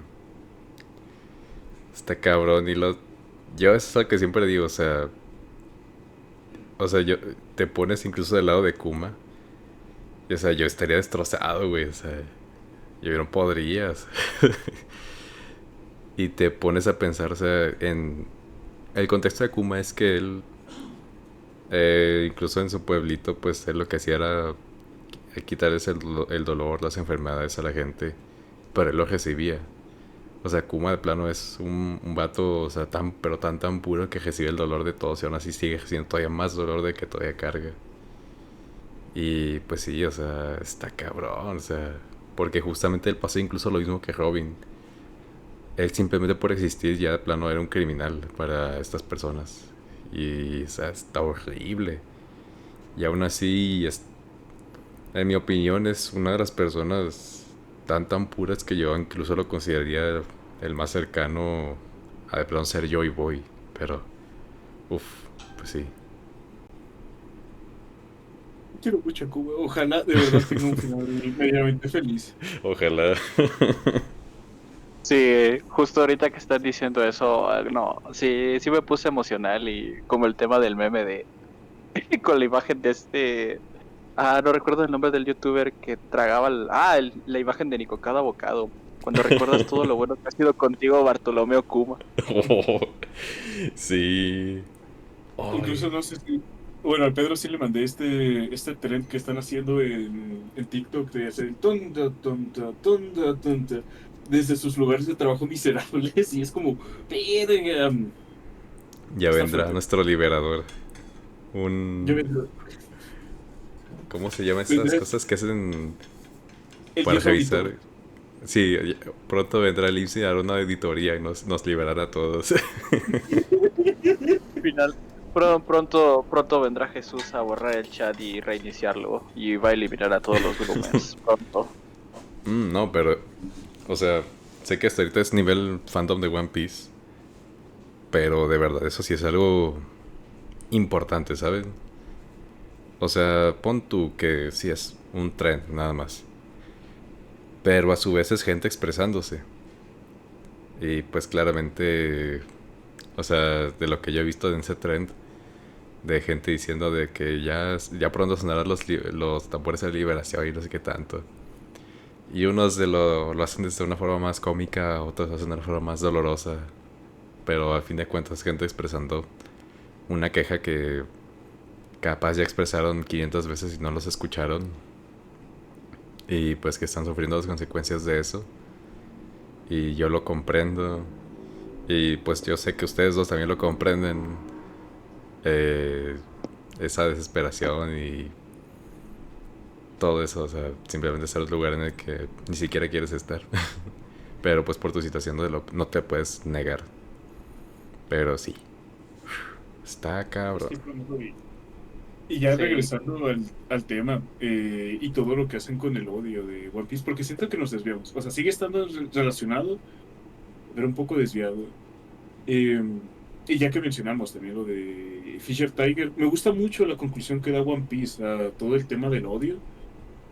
Está cabrón y lo... Yo es lo que siempre digo, o sea, yo te pones incluso del lado de Kuma. Y, o sea, yo estaría destrozado, güey. O sea, yo no podrías. Y te pones a pensar, o sea, en... El contexto de Kuma es que él, incluso en su pueblito, pues él lo que hacía era quitarles el dolor, las enfermedades a la gente. Pero él lo recibía. O sea, Kuma de plano es un vato, o sea, pero tan puro que recibe el dolor de todos y aún así sigue recibiendo todavía más dolor de que todavía carga. Y pues sí, o sea, está cabrón, o sea, porque justamente él pasó incluso lo mismo que Robin. Él simplemente por existir ya de plano era un criminal para estas personas. Y, o sea, está horrible. Y aún así, en mi opinión, es una de las personas tan puras que yo incluso lo consideraría el más cercano a de pronto ser Joy Boy. Pero, uff, pues sí. Quiero mucho a Cuba. Ojalá de verdad tenga un final medianamente feliz. Ojalá. Sí, justo ahorita que están diciendo eso, no, sí, sí me puse emocional y como el tema del meme de con la imagen de no recuerdo el nombre del youtuber que tragaba la imagen de Nico cada bocado. Cuando recuerdas todo lo bueno que ha sido contigo, Bartolomeo Kuma. Oh, sí. Incluso Ay. no sé si. Bueno, al Pedro sí le mandé este trend que están haciendo en TikTok de hacer tonta, tonta, tonta, tonta, desde sus lugares de trabajo miserables. Y es como, verga. Ya Está vendrá fuerte. nuestro liberador. Ya Un... vendrá, ¿Cómo se llaman estas vendrá cosas que hacen el para dios auditor. revisar? Sí, pronto vendrá el IMSS y hará una auditoría y nos liberará a todos. Final. Pronto vendrá Jesús a borrar el chat y reiniciarlo y va a eliminar a todos los groomers. Pronto. No, pero, o sea, sé que hasta ahorita es nivel fandom de One Piece, pero de verdad, eso sí es algo importante, ¿sabes? O sea, pon tú que sí es un trend, nada más. Pero a su vez es gente expresándose. Y pues claramente, o sea, de lo que yo he visto en ese trend, de gente diciendo de que ya pronto sonarán los tambores de liberación y no sé qué tanto. Y unos lo hacen de una forma más cómica, otros lo hacen de una forma más dolorosa. Pero al fin de cuentas, gente expresando una queja que capaz ya expresaron 500 veces y no los escucharon. Y pues que están sufriendo las consecuencias de eso. Y yo lo comprendo. Y pues yo sé que ustedes dos también lo comprenden. eh, Esa desesperación y todo eso. O sea, simplemente estar en un lugar en el que ni siquiera quieres estar. Pero pues por tu situación no te puedes negar. Pero sí, está Es cabrón. que es lo mejor. Y ya Sí. regresando al tema y todo lo que hacen con el odio de One Piece, porque siento que nos desviamos. O sea, sigue estando relacionado, pero un poco desviado. Eh, y ya que mencionamos también lo de Fisher Tiger, me gusta mucho la conclusión que da One Piece a todo el tema del odio.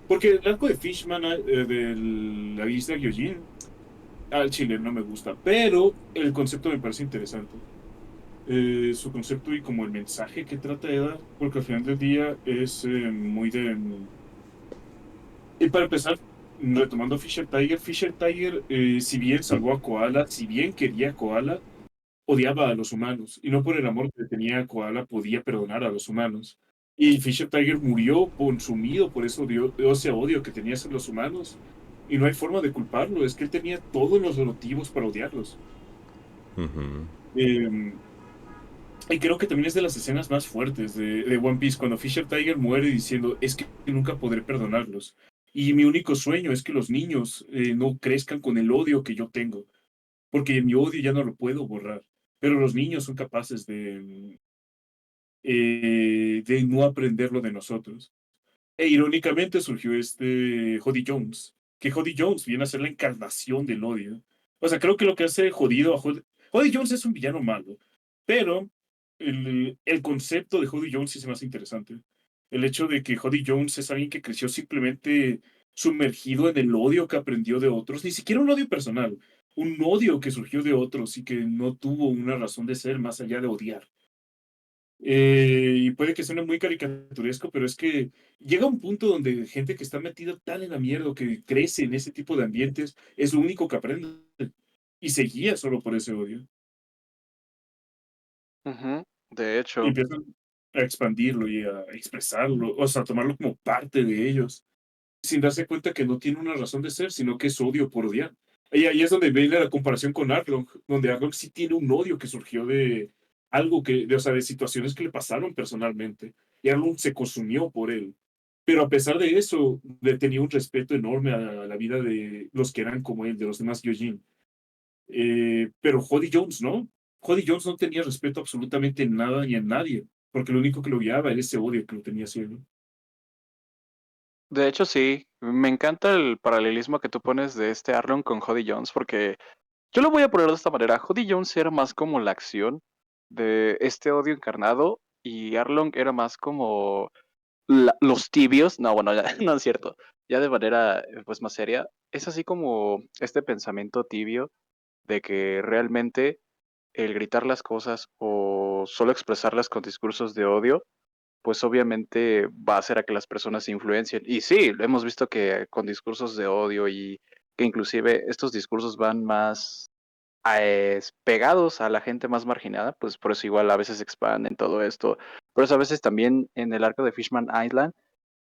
Porque el arco de Fishman de la isla Gyojin al chile no me gusta, pero el concepto me parece interesante. Su concepto y como el mensaje que trata de dar, porque al final del día es muy de... y para empezar, retomando Fisher Tiger, si bien salvó a Koala, si bien quería a Koala, odiaba a los humanos, y no por el amor que le tenía a Koala podía perdonar a los humanos. Y Fisher Tiger murió consumido por ese odio que tenía hacia los humanos, y no hay forma de culparlo, es que él tenía todos los motivos para odiarlos. Ujú. Eh, Y creo que también es de las escenas más fuertes de One Piece, cuando Fisher Tiger muere diciendo, es que nunca podré perdonarlos. Y mi único sueño es que los niños no crezcan con el odio que yo tengo, porque mi odio ya no lo puedo borrar. Pero los niños son capaces de no aprenderlo de nosotros. E irónicamente surgió este Jody Jones, que Jody Jones viene a ser la encarnación del odio. O sea, creo que lo que hace jodido a Jody Jones es un villano malo, pero el concepto de Jody Jones sí se me hace interesante. El hecho de que Jody Jones es alguien que creció simplemente sumergido en el odio que aprendió de otros, ni siquiera un odio personal, un odio que surgió de otros y que no tuvo una razón de ser más allá de odiar. Y puede que suene muy caricaturesco, pero es que llega un punto donde gente que está metida tan en la mierda o que crece en ese tipo de ambientes es lo único que aprende y se guía solo por ese odio Ujú. De y hecho, empiezan a expandirlo y a expresarlo, o sea, a tomarlo como parte de ellos, sin darse cuenta que no tiene una razón de ser, sino que es odio por odiar. Y ahí es donde viene la comparación con Arlong, donde Arlong sí tiene un odio que surgió de algo o sea, de situaciones que le pasaron personalmente. Y Arlong se consumió por él. Pero a pesar de eso, le tenía un respeto enorme a la vida de los que eran como él, de los demás Gyojin. Pero Jody Jones no. Jody Jones no tenía respeto absolutamente en nada ni en nadie, porque lo único que lo guiaba era ese odio que lo tenía ciego. de hecho sí, me encanta el paralelismo que tú pones de este Arlong con Jody Jones, porque yo lo voy a poner de esta manera. Jody Jones era más como la acción de este odio encarnado y Arlong era más como los tibios. No, bueno, ya, no es cierto. Ya de manera pues más seria, es así como este pensamiento tibio de que realmente el gritar las cosas o solo expresarlas con discursos de odio pues obviamente va a hacer a que las personas se influencien. Y sí, lo hemos visto que con discursos de odio y que inclusive estos discursos van más pegados a la gente más marginada, pues por eso igual a veces expanden todo esto. Por eso a veces también en el arco de Fishman Island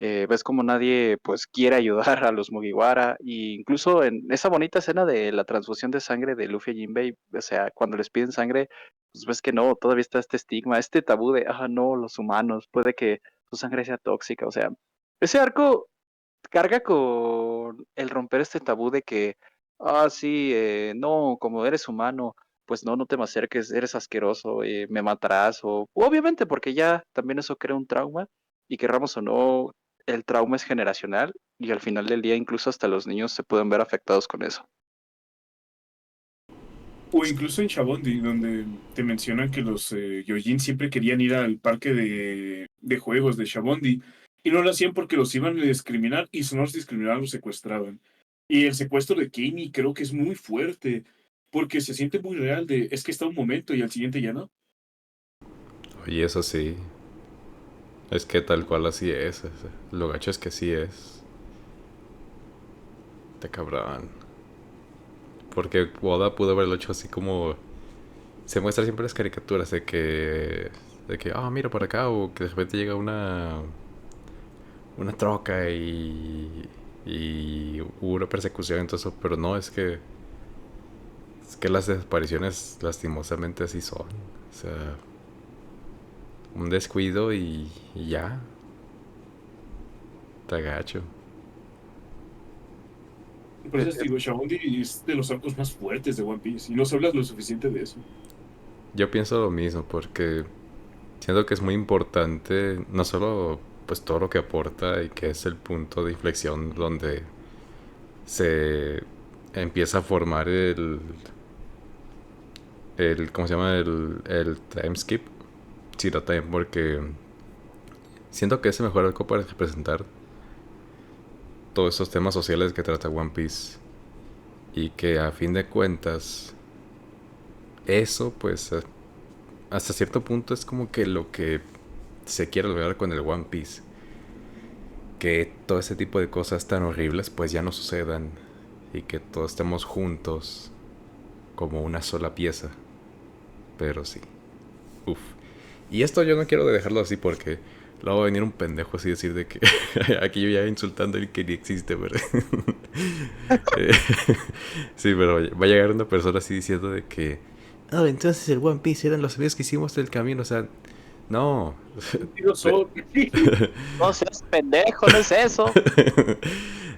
ves como nadie pues quiere ayudar a los Mugiwara e incluso en esa bonita escena de la transfusión de sangre de Luffy y Jinbei, o sea, cuando les piden sangre, pues ves que no, todavía está este estigma, este tabú de, no, los humanos, puede que su sangre sea tóxica, o sea, ese arco carga con el romper este tabú de que, sí, no, como eres humano, pues no, no te me acerques, eres asqueroso, me matarás, o obviamente porque ya también eso crea un trauma, y querramos o no, el trauma es generacional, y al final del día incluso hasta los niños se pueden ver afectados con eso. O incluso en Shabondi, donde te mencionan que los Gyojin siempre querían ir al parque de juegos de Shabondi y no lo hacían porque los iban a discriminar y si no los discriminaban los secuestraban. Y el secuestro de Kami creo que es muy fuerte porque se siente muy real es que está un momento y al siguiente ya no. Oye, eso sí. Es que tal cual así es. Lo gacho es que sí es. Te cabrón. Porque Oda pudo haberlo hecho así como... Se muestra siempre las caricaturas de que... De que, mira por acá. O que de repente llega una troca y hubo una persecución. Entonces, pero no, es que... Es que las desapariciones lastimosamente así son. O sea, un descuido y ya. Te agacho. Por eso te digo, Shabondi es de los arcos más fuertes de One Piece y no se habla lo suficiente de eso. Yo pienso lo mismo porque Siento que es muy importante, no solo pues todo lo que aporta y que es el punto de inflexión donde se empieza a formar ¿cómo se llama? El time skip. Sí, la time, porque siento que es el mejor arco para representar todos esos temas sociales que trata One Piece. Y que a fin de cuentas, eso pues hasta cierto punto es como que lo que se quiere lograr con el One Piece. Que todo ese tipo de cosas tan horribles pues ya no sucedan. Y que todos estemos juntos como una sola pieza. Pero sí. Uf. Y esto yo no quiero dejarlo así porque luego va a venir un pendejo así decir de que aquí yo ya insultando el que ni existe, ¿verdad? Eh, sí, pero va a llegar una persona así diciendo de que oh, entonces el One Piece eran los amigos que hicimos del camino, o sea, no. Mentiroso. No seas pendejo, no es eso.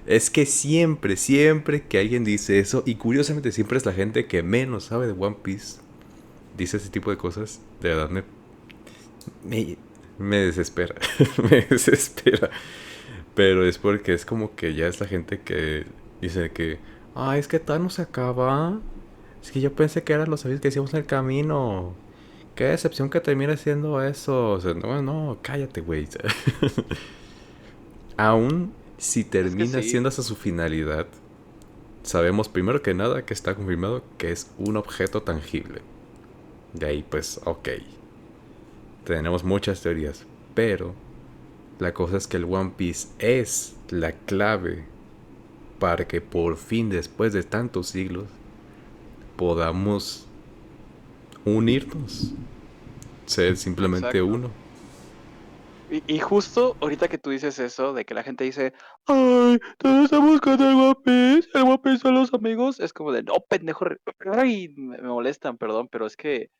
Es que siempre que alguien dice eso, y curiosamente siempre es la gente que menos sabe de One Piece, dice ese tipo de cosas, de verdad me, me desespera. Me desespera. Pero es porque es como que ya es la gente que dice que, ah, es que tal no se acaba. Es que yo pensé que eran los amigos que hicimos en el camino. Qué decepción que termine siendo eso. O sea, no, cállate, güey. Aún si Es que termina sí. siendo esa su finalidad, sabemos primero que nada que está confirmado que es un objeto tangible. De ahí, pues, ok. Tenemos muchas teorías, pero la cosa es que el One Piece es la clave para que por fin, después de tantos siglos, podamos unirnos, ser simplemente Exacto. uno. Y justo ahorita que tú dices eso, de que la gente dice, ay, todos estamos buscando el One Piece son los amigos, es como de, no, pendejo, ay, me molestan, perdón, pero es que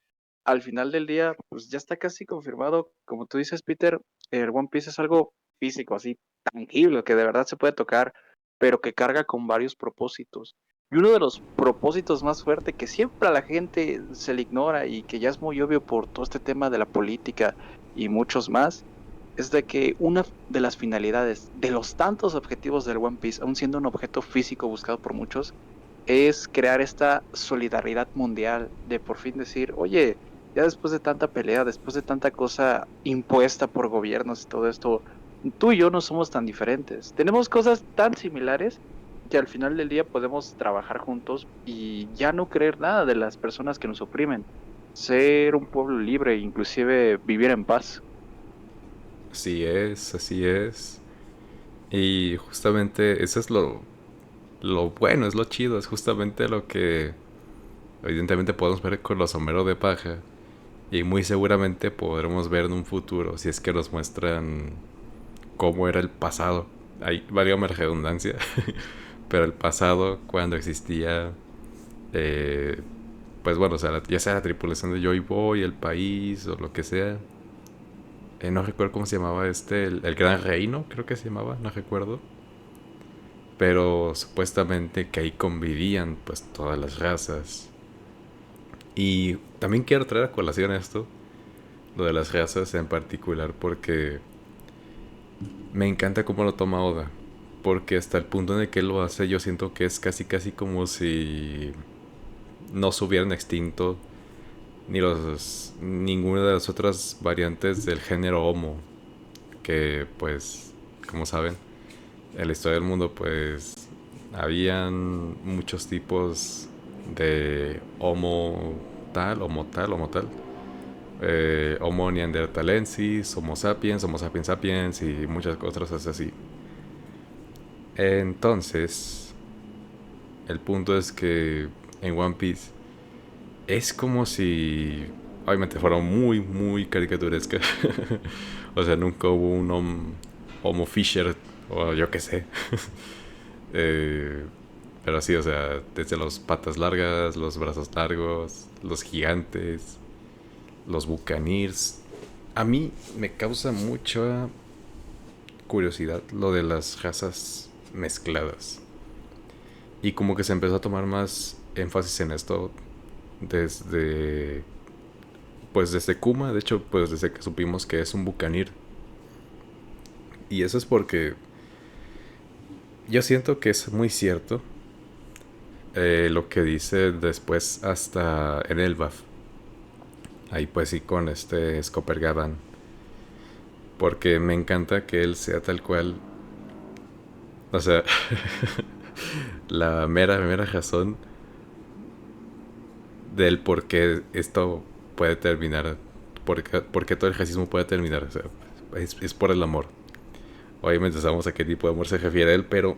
al final del día, pues ya está casi confirmado, como tú dices, Peter, el One Piece es algo físico, así, tangible, que de verdad se puede tocar, pero que carga con varios propósitos. Y uno de los propósitos más fuertes que siempre a la gente se le ignora y que ya es muy obvio por todo este tema de la política y muchos más, es de que una de las finalidades de los tantos objetivos del One Piece, aun siendo un objeto físico buscado por muchos, es crear esta solidaridad mundial de por fin decir, oye, ya después de tanta pelea, después de tanta cosa impuesta por gobiernos y todo esto, tú y yo no somos tan diferentes. Tenemos cosas tan similares que al final del día podemos trabajar juntos y ya no creer nada de las personas que nos oprimen. Ser un pueblo libre, inclusive vivir en paz. Así es, así es. Y justamente eso es lo bueno, es lo chido, es justamente lo que evidentemente podemos ver con los sombreros de paja. Y muy seguramente podremos ver en un futuro si es que nos muestran cómo era el pasado. Ahí valga la redundancia. Pero el pasado, cuando existía, eh, pues bueno, o sea, ya sea la tripulación de Joy Boy, el país o lo que sea. No recuerdo cómo se llamaba el Gran Reino, creo que se llamaba, no recuerdo. Pero supuestamente que ahí convivían pues todas las razas. Y también quiero traer a colación esto, lo de las razas en particular, porque me encanta cómo lo toma Oda. Porque hasta el punto en el que él lo hace, yo siento que es casi casi como si no se hubieran extinto ninguna de las otras variantes del género Homo. Que pues, como saben, en la historia del mundo pues habían muchos tipos de Homo tal, Homo tal, Homo tal. Homo neanderthalensis, Homo sapiens sapiens y muchas cosas así. Entonces, el punto es que en One Piece es como si, obviamente, fuera muy caricaturesca. O sea, nunca hubo un Homo Fisher o yo qué sé. Eh, pero sí, o sea, desde las patas largas, los brazos largos, los gigantes, los buccaneers. A mí me causa mucha curiosidad lo de las razas mezcladas. Y como que se empezó a tomar más énfasis en esto desde pues desde Kuma, de hecho, pues desde que supimos que es un Bucanir. Y eso es porque yo siento que es muy cierto lo que dice después hasta en Elbaf. Ahí pues sí con este Scopper Gavan. Porque me encanta que él sea tal cual. O sea, la mera razón del por qué esto puede terminar. Por qué todo el racismo puede terminar. O sea, es por el amor. Obviamente sabemos a qué tipo de amor se refiere él, pero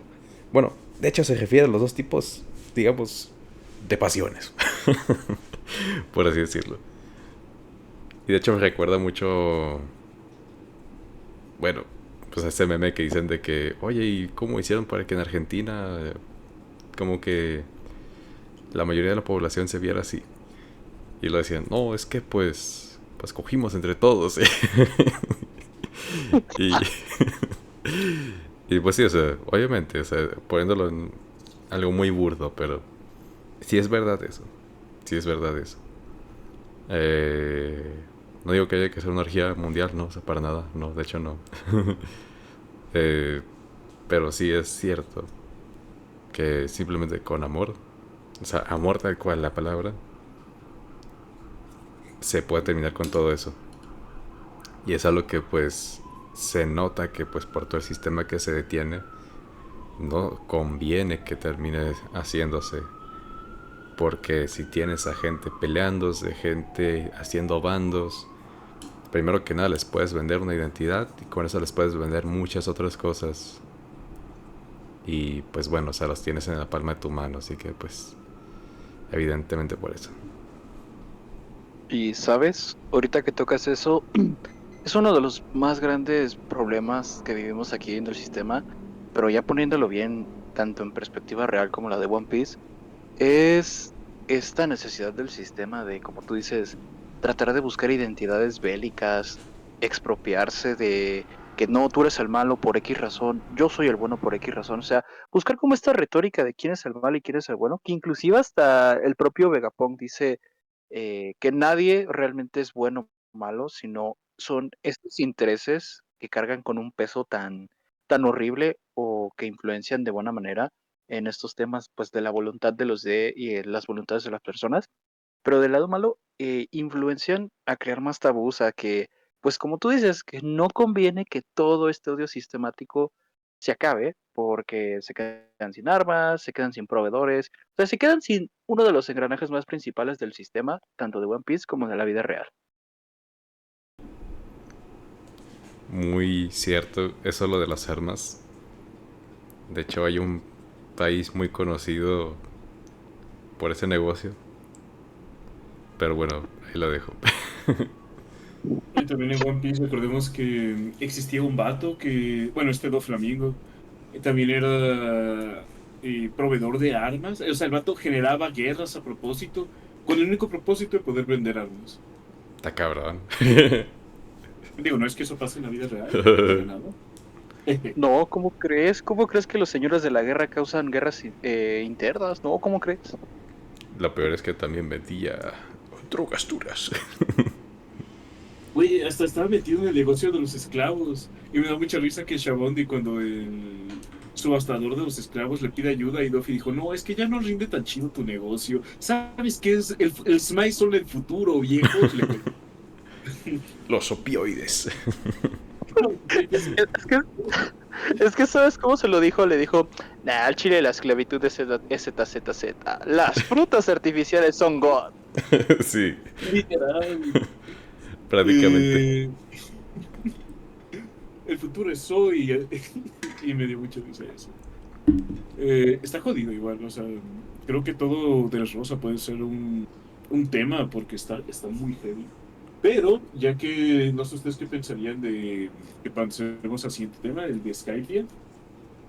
bueno, de hecho se refiere a los dos tipos, digamos, de pasiones, por así decirlo. Y de hecho me recuerda mucho, bueno, pues a ese meme que dicen de que, oye, ¿y cómo hicieron para que en Argentina como que la mayoría de la población se viera así? Y lo decían, no, es que pues cogimos entre todos. y, y pues sí, o sea, obviamente, o sea, poniéndolo en algo muy burdo, pero sí es verdad eso. Sí es verdad eso. Eh, no digo que haya que hacer una orgía mundial, no, o sea, para nada, no, de hecho no. Eh, pero sí es cierto que simplemente con amor, o sea, amor tal cual la palabra, se puede terminar con todo eso. Y es algo que pues se nota que pues por todo el sistema que se detiene, no conviene que termine haciéndose. Porque si tienes a gente peleándose, gente haciendo bandos, primero que nada les puedes vender una identidad y con eso les puedes vender muchas otras cosas. Y pues bueno, o sea, los tienes en la palma de tu mano, así que pues evidentemente por eso. Y sabes, ahorita que tocas eso, es uno de los más grandes problemas que vivimos aquí en el sistema, pero ya poniéndolo bien, tanto en perspectiva real como la de One Piece, es esta necesidad del sistema de, como tú dices, tratar de buscar identidades bélicas, expropiarse de que no, tú eres el malo por X razón, yo soy el bueno por X razón, o sea, buscar como esta retórica de quién es el malo y quién es el bueno, que inclusive hasta el propio Vegapunk dice que nadie realmente es bueno o malo, sino son estos intereses que cargan con un peso tan horrible o que influencian de buena manera en estos temas, pues de la voluntad de los de y las voluntades de las personas, pero del lado malo influencian a crear más tabús, a que, pues como tú dices, que no conviene que todo este odio sistemático se acabe, porque se quedan sin armas, se quedan sin proveedores, o sea, se quedan sin uno de los engranajes más principales del sistema, tanto de One Piece como de la vida real. Muy cierto, eso lo de las armas. De hecho hay un país muy conocido por ese negocio. Pero bueno, ahí lo dejo. Y también en One Piece recordemos que existía un vato que, bueno, este Doflamingo, también era proveedor de armas. O sea, el vato generaba guerras a propósito, con el único propósito de poder vender armas. Está cabrón. Digo, no es que eso pase en la vida real, para nada. No, ¿cómo crees? ¿Cómo crees que los señores de la guerra causan guerras internas? No, ¿cómo crees? Lo peor es que también vendía drogas duras. Güey, hasta estaba metido en el negocio de los esclavos. Y me da mucha risa que Shabondi, cuando el subastador de los esclavos le pide ayuda, y Luffy dijo, no, es que ya no rinde tan chido tu negocio. ¿Sabes qué es el Smile son el futuro, viejo? Los opioides. Es que, es que, ¿sabes cómo se lo dijo? Le dijo, nah, al chile la esclavitud es ZZZ. Las frutas artificiales son God. Sí, Literal. prácticamente. El futuro es hoy. Y me dio mucha risa eso. Está jodido igual, o sea, creo que todo de Rosa puede ser un tema porque está muy heavy. Pero, ya que no sé ustedes qué pensarían de que pasemos al siguiente tema, el de Skypiea.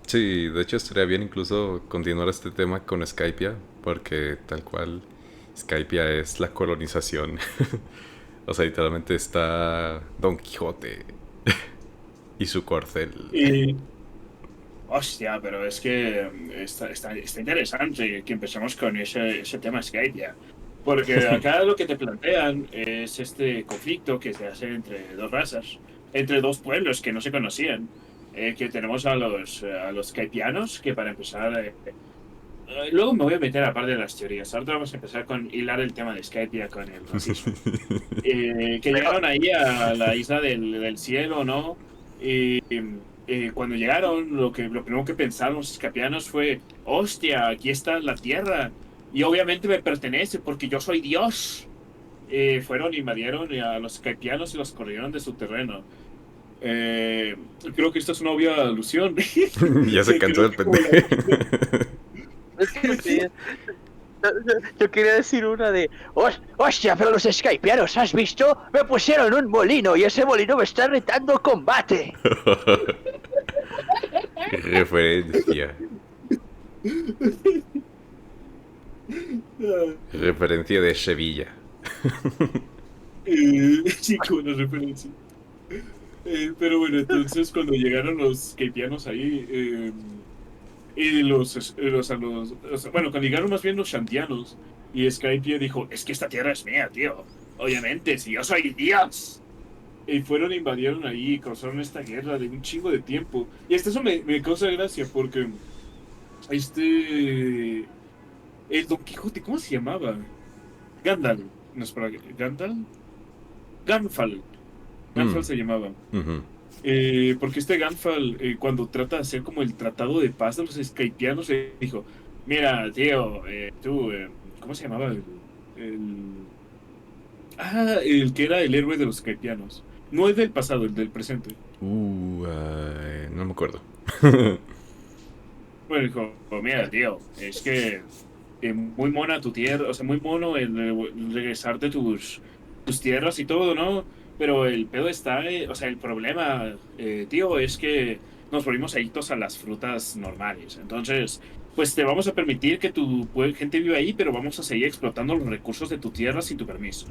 Sí, de hecho estaría bien incluso continuar este tema con Skypiea, porque tal cual Skypiea es la colonización. O sea, literalmente está Don Quijote y su corcel. Y, hostia, pero es que está interesante que empecemos con ese tema Skypiea. Porque acá lo que te plantean es este conflicto que se hace entre dos razas, entre dos pueblos que no se conocían. Que tenemos a los caipianos, que para empezar, luego me voy a meter a parte de las teorías. Ahora vamos a empezar con hilar el tema de Skypiea con el racismo. Que llegaron ahí a la isla del cielo, ¿no? Y cuando llegaron, lo primero que pensaron los skypianos fue, hostia, aquí está la tierra. Y obviamente me pertenece porque yo soy Dios. Fueron, invadieron a los skypianos y los corrieron de su terreno. Creo que esto es una obvia alusión. Ya se cansó el pendejo. Es que sí, yo quería decir una de, hostia, pero los skypianos, ¿has visto? Me pusieron un molino y ese molino me está retando combate. Referencia. Referencia de Sevilla. Sí, como una referencia. Pero bueno, entonces cuando llegaron los keipianos ahí, y bueno, cuando llegaron más bien los shantianos, y Skypiea dijo, es que esta tierra es mía, tío. Obviamente, si yo soy Dios. Y fueron, invadieron ahí y causaron esta guerra de un chingo de tiempo. Y hasta eso me causa gracia porque el Don Quijote, ¿cómo se llamaba? Gandalf. No, espera, ¿Gandalf? Ganfal. Ganfal se llamaba. Ujú. Porque Ganfal, cuando trata de hacer como el tratado de paz de los skypianos, le dijo, mira, tío, tú, ¿cómo se llamaba? El que era el héroe de los skypianos. No el del pasado, el del presente. No me acuerdo. Bueno, dijo, mira, tío, es que muy mona tu tierra, o sea, muy mono el regresarte tus tierras y todo, ¿no? Pero el pedo está, o sea, el problema, tío, es que nos volvimos adictos a las frutas normales. Entonces, pues te vamos a permitir que tu gente viva ahí, pero vamos a seguir explotando los recursos de tu tierra sin tu permiso.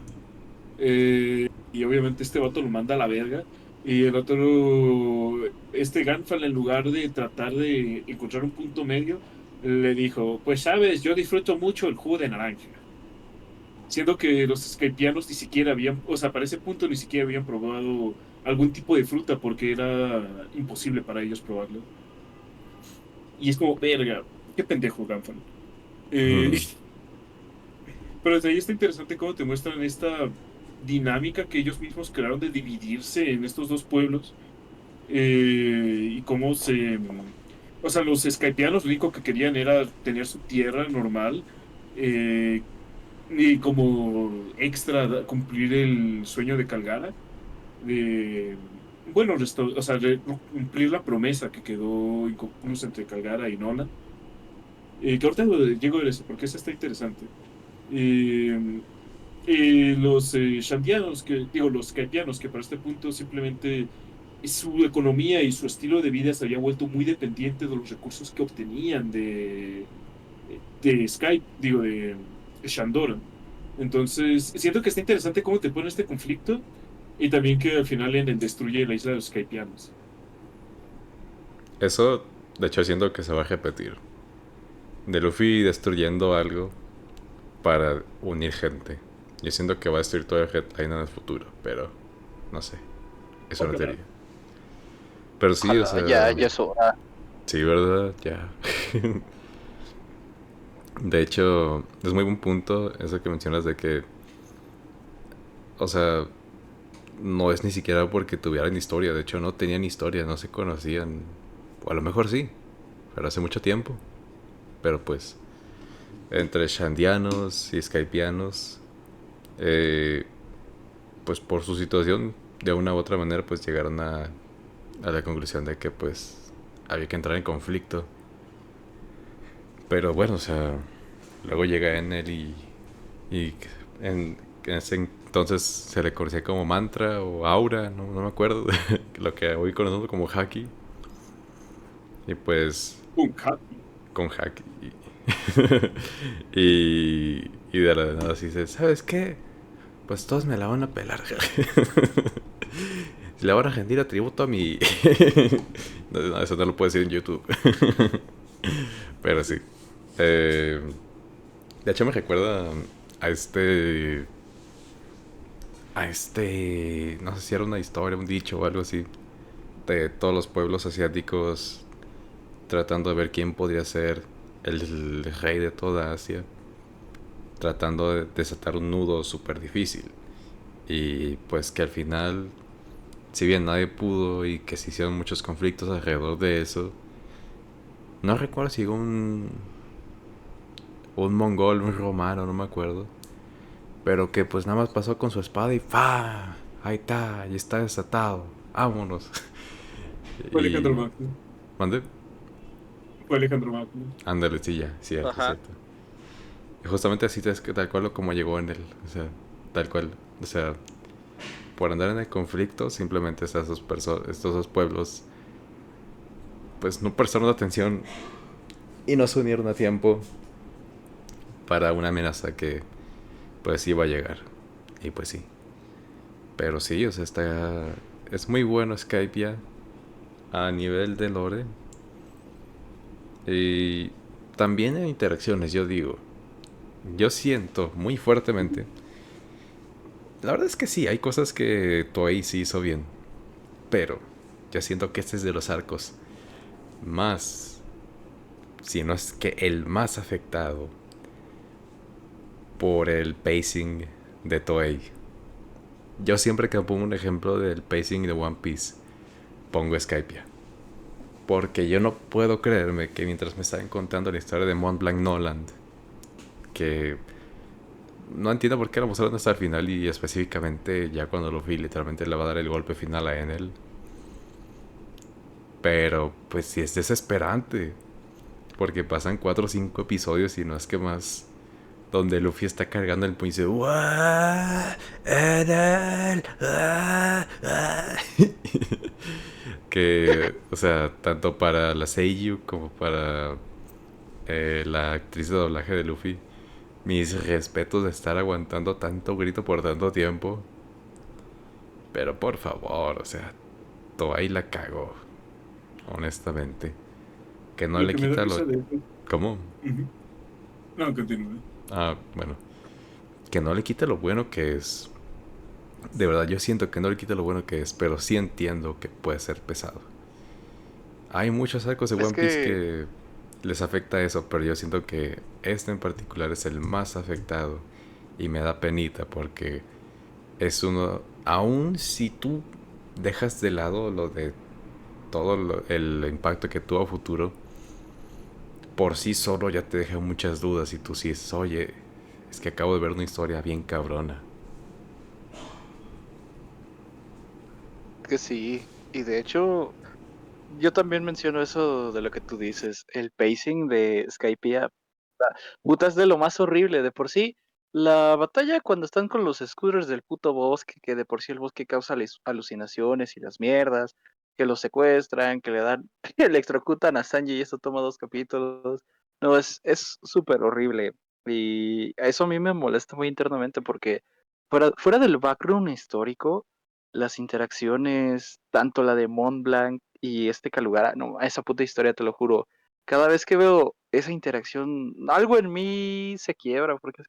Y obviamente este vato lo manda a la verga. Y el otro, Ganfal, en lugar de tratar de encontrar un punto medio, le dijo, pues sabes, yo disfruto mucho el jugo de naranja. Siendo que los skypianos ni siquiera habían, o sea, para ese punto ni siquiera habían probado algún tipo de fruta porque era imposible para ellos probarlo. Y es como, verga, qué pendejo, Ganfal. Pero desde ahí está interesante cómo te muestran esta dinámica que ellos mismos crearon de dividirse en estos dos pueblos. Y cómo o sea, los skypianos lo único que querían era tener su tierra normal. Y como extra cumplir el sueño de Calgara. Bueno, o sea, cumplir la promesa que quedó inconclusa entre Calgara y Nola. Que ahorita llego a eso, porque eso está interesante. Los shantianos, los kaipianos, que para este punto simplemente su economía y su estilo de vida se había vuelto muy dependiente de los recursos que obtenían de Skype, de Shandora. Entonces, siento que está interesante cómo te pone este conflicto y también que al final destruye la isla de los kaipianos. Eso, de hecho, siento que se va a repetir. De Luffy destruyendo algo para unir gente. Yo siento que va a destruir todo el Red Line en el futuro, pero no sé. Eso no teoría. Pero sí, o sea... Ya es hora. Sí, ¿verdad? Ya. De hecho, es muy buen punto eso que mencionas de que... O sea, no es ni siquiera porque tuvieran historia. De hecho, no tenían historia, no se conocían. O a lo mejor sí, pero hace mucho tiempo. Pero pues, entre shandianos y skypianos, pues por su situación, de una u otra manera, pues llegaron a la conclusión de que pues había que entrar en conflicto. Pero bueno, o sea, luego llega Enel y en ese entonces se le conocía como mantra o aura, no me acuerdo, lo que hoy conocemos como haki. Y pues... con haki. y de la nada así dice, ¿sabes qué? Pues todos me la van a pelar. Si la van a rendir tributo a mi... no, eso no lo puedo decir en YouTube. Pero sí. De hecho me recuerda a este... A este... No sé si era una historia, un dicho o algo así. De todos los pueblos asiáticos tratando de ver quién podría ser el rey de toda Asia. Tratando de desatar un nudo súper difícil. Y pues que al final, si bien nadie pudo y que se hicieron muchos conflictos alrededor de eso, no recuerdo si un mongol, un romano, no me acuerdo, pero que pues nada más pasó con su espada y ¡fa! Ahí está, ya está desatado, vámonos. Fue Alejandro Y... Magno. ¿Mande? Fue Alejandro Magno. Ándale, sí, ya, cierto, Ajá. cierto. Y justamente así es que tal cual como llegó en él, o sea, tal cual, o sea, por andar en el conflicto, simplemente estos dos pueblos, pues no prestaron atención y no se unieron a tiempo para una amenaza que pues iba a llegar. Y pues sí. Pero sí, o sea, está... Es muy bueno Skype ya a nivel de lore. Y también en interacciones, yo digo. Yo siento muy fuertemente. La verdad es que sí, hay cosas que Toei sí hizo bien. Pero yo siento que este es de los arcos más, si no es que el más afectado por el pacing de Toei. Yo siempre que pongo un ejemplo del pacing de One Piece, pongo Skypiea. Porque yo no puedo creerme que mientras me estaban contando la historia de Mont Blanc Noland, que no entiendo por qué la mostraron hasta el final y específicamente ya cuando lo vi literalmente le va a dar el golpe final a Enel. Pero pues sí es desesperante, porque pasan 4 o 5 episodios y no es que más donde Luffy está cargando el puño y dice "¡Uah! ¡Enel! ¡Ah! ¡Ah!". Que, o sea, tanto para la Seiyu como para la actriz de doblaje de Luffy, mis respetos de estar aguantando tanto grito por tanto tiempo. Pero por favor, o sea, Toei la cagó, honestamente. Que no Lo le que me da quita lo... risa de esto. ¿Cómo? Ujú. No, continúe. Ah, bueno. Que no le quita lo bueno que es. De verdad, yo siento que no le quita lo bueno que es, pero sí entiendo que puede ser pesado. Hay muchos arcos de Es One Piece que, que les afecta eso, pero yo siento que este en particular es el más afectado y me da penita porque es uno, aun si tú dejas de lado lo de el impacto que tuvo a futuro, por sí solo ya te deja muchas dudas y tú sí dices, oye, es que acabo de ver una historia bien cabrona. que sí. Y de hecho, yo también menciono eso de lo que tú dices. El pacing de Skypiea, puta, es de lo más horrible. De por sí, la batalla cuando están con los scooters del puto bosque, que de por sí el bosque causa alucinaciones y las mierdas, que los secuestran, que le dan, que electrocutan a Sanji y eso toma 2 capítulos. No, es súper horrible. Y eso a mí me molesta muy internamente porque fuera del background histórico, las interacciones, tanto la de Mont Blanc y este Kalugara, no, esa puta historia, te lo juro. Cada vez que veo esa interacción, algo en mí se quiebra, porque es